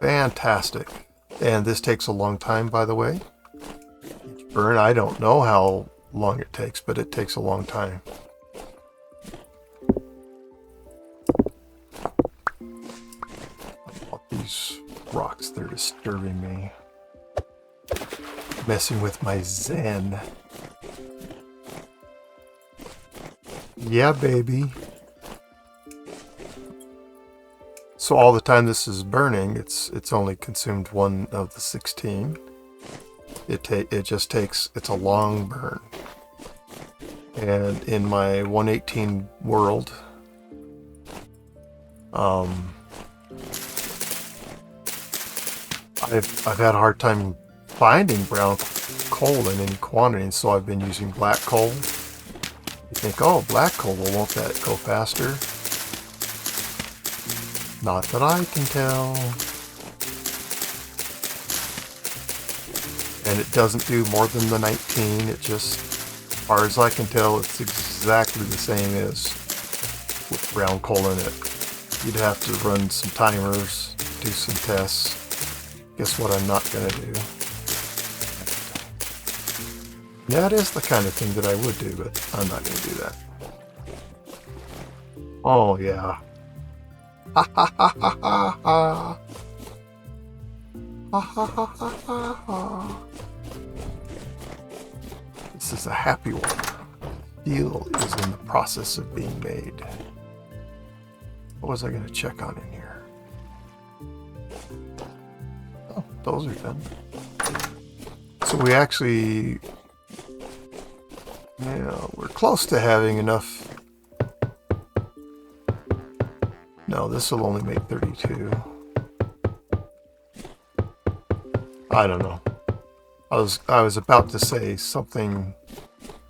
Fantastic. And this takes a long time, by the way. Each burn, I don't know how long it takes, but it takes a long time. These rocks, they're disturbing me. Messing with my zen. Yeah, baby. So all the time this is burning, it's only consumed one of the 16. It just takes, it's a long burn. And in my 118 world, I've had a hard time finding brown coal in any quantity, so I've been using black coal. You think, oh, black coal, well, won't that go faster? Not that I can tell. And it doesn't do more than the 19. It just, as far as I can tell, it's exactly the same as with brown coal in it. You'd have to run some timers, do some tests. Guess what I'm not going to do? Yeah, it is the kind of thing that I would do, but I'm not going to do that. Oh, yeah. Ha ha ha ha ha ha. Ha ha ha ha ha ha. This is a happy one. Steel is in the process of being made. What was I going to check on in here? Oh, those are done. So we actually Yeah, we're close to having enough. No, this will only make 32. I don't know. I was about to say something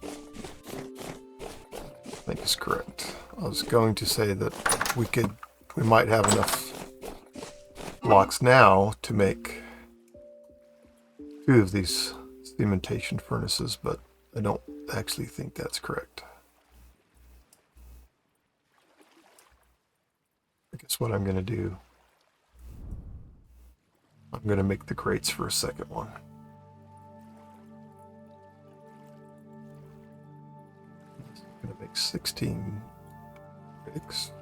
I think is correct. I was going to say that we might have enough blocks now to make 2 of these cementation furnaces, but I don't actually think that's correct. I guess what I'm going to do, I'm going to make the crates for a second one. I'm going to make 16 bricks.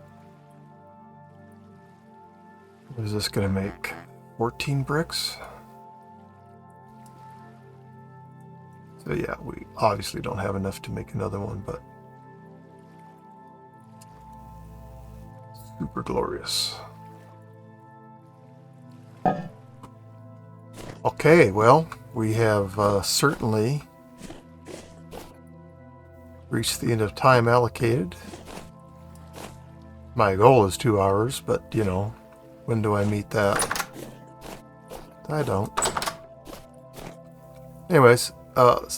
What is this going to make? 14 bricks? So yeah, we obviously don't have enough to make another one, but super glorious. Okay, well, we have certainly reached the end of time allocated. My goal is 2 hours, but you know, when do I meet that? I don't. Anyways,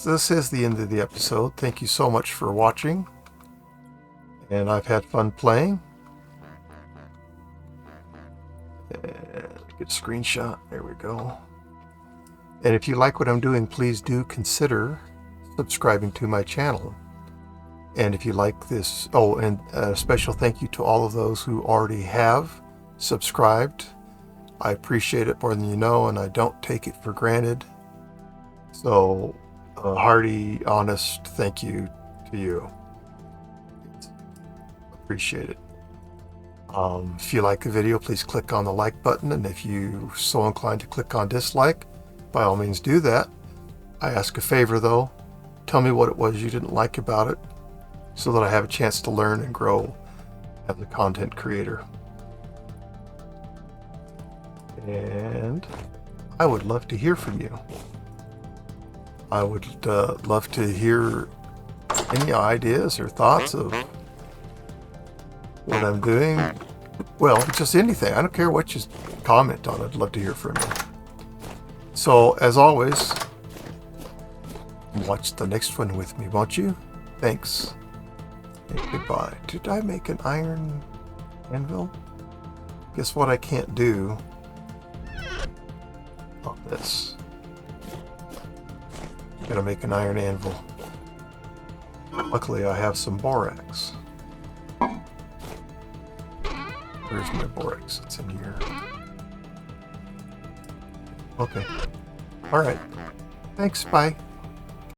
this is the end of the episode. Thank you so much for watching. And I've had fun playing. And good screenshot. There we go. And if you like what I'm doing, please do consider subscribing to my channel. And if you like this, oh, and a special thank you to all of those who already have subscribed. I appreciate it more than you know, and I don't take it for granted. So, a hearty, honest thank you to you. Appreciate it. If you like the video, please click on the like button, and if you're so inclined to click on dislike, by all means do that. I ask a favor though, tell me what it was you didn't like about it, so that I have a chance to learn and grow as a content creator. And I would love to hear from you. I would love to hear any ideas or thoughts of what I'm doing. Well, just anything. I don't care what you comment on. I'd love to hear from you. So, as always, watch the next one with me, won't you? Thanks. And goodbye. Did I make an iron anvil? Guess what I can't do? Oh, this. Gotta make an iron anvil. Luckily, I have some borax. Where's my borax? It's in here. Okay. Alright. Thanks. Bye.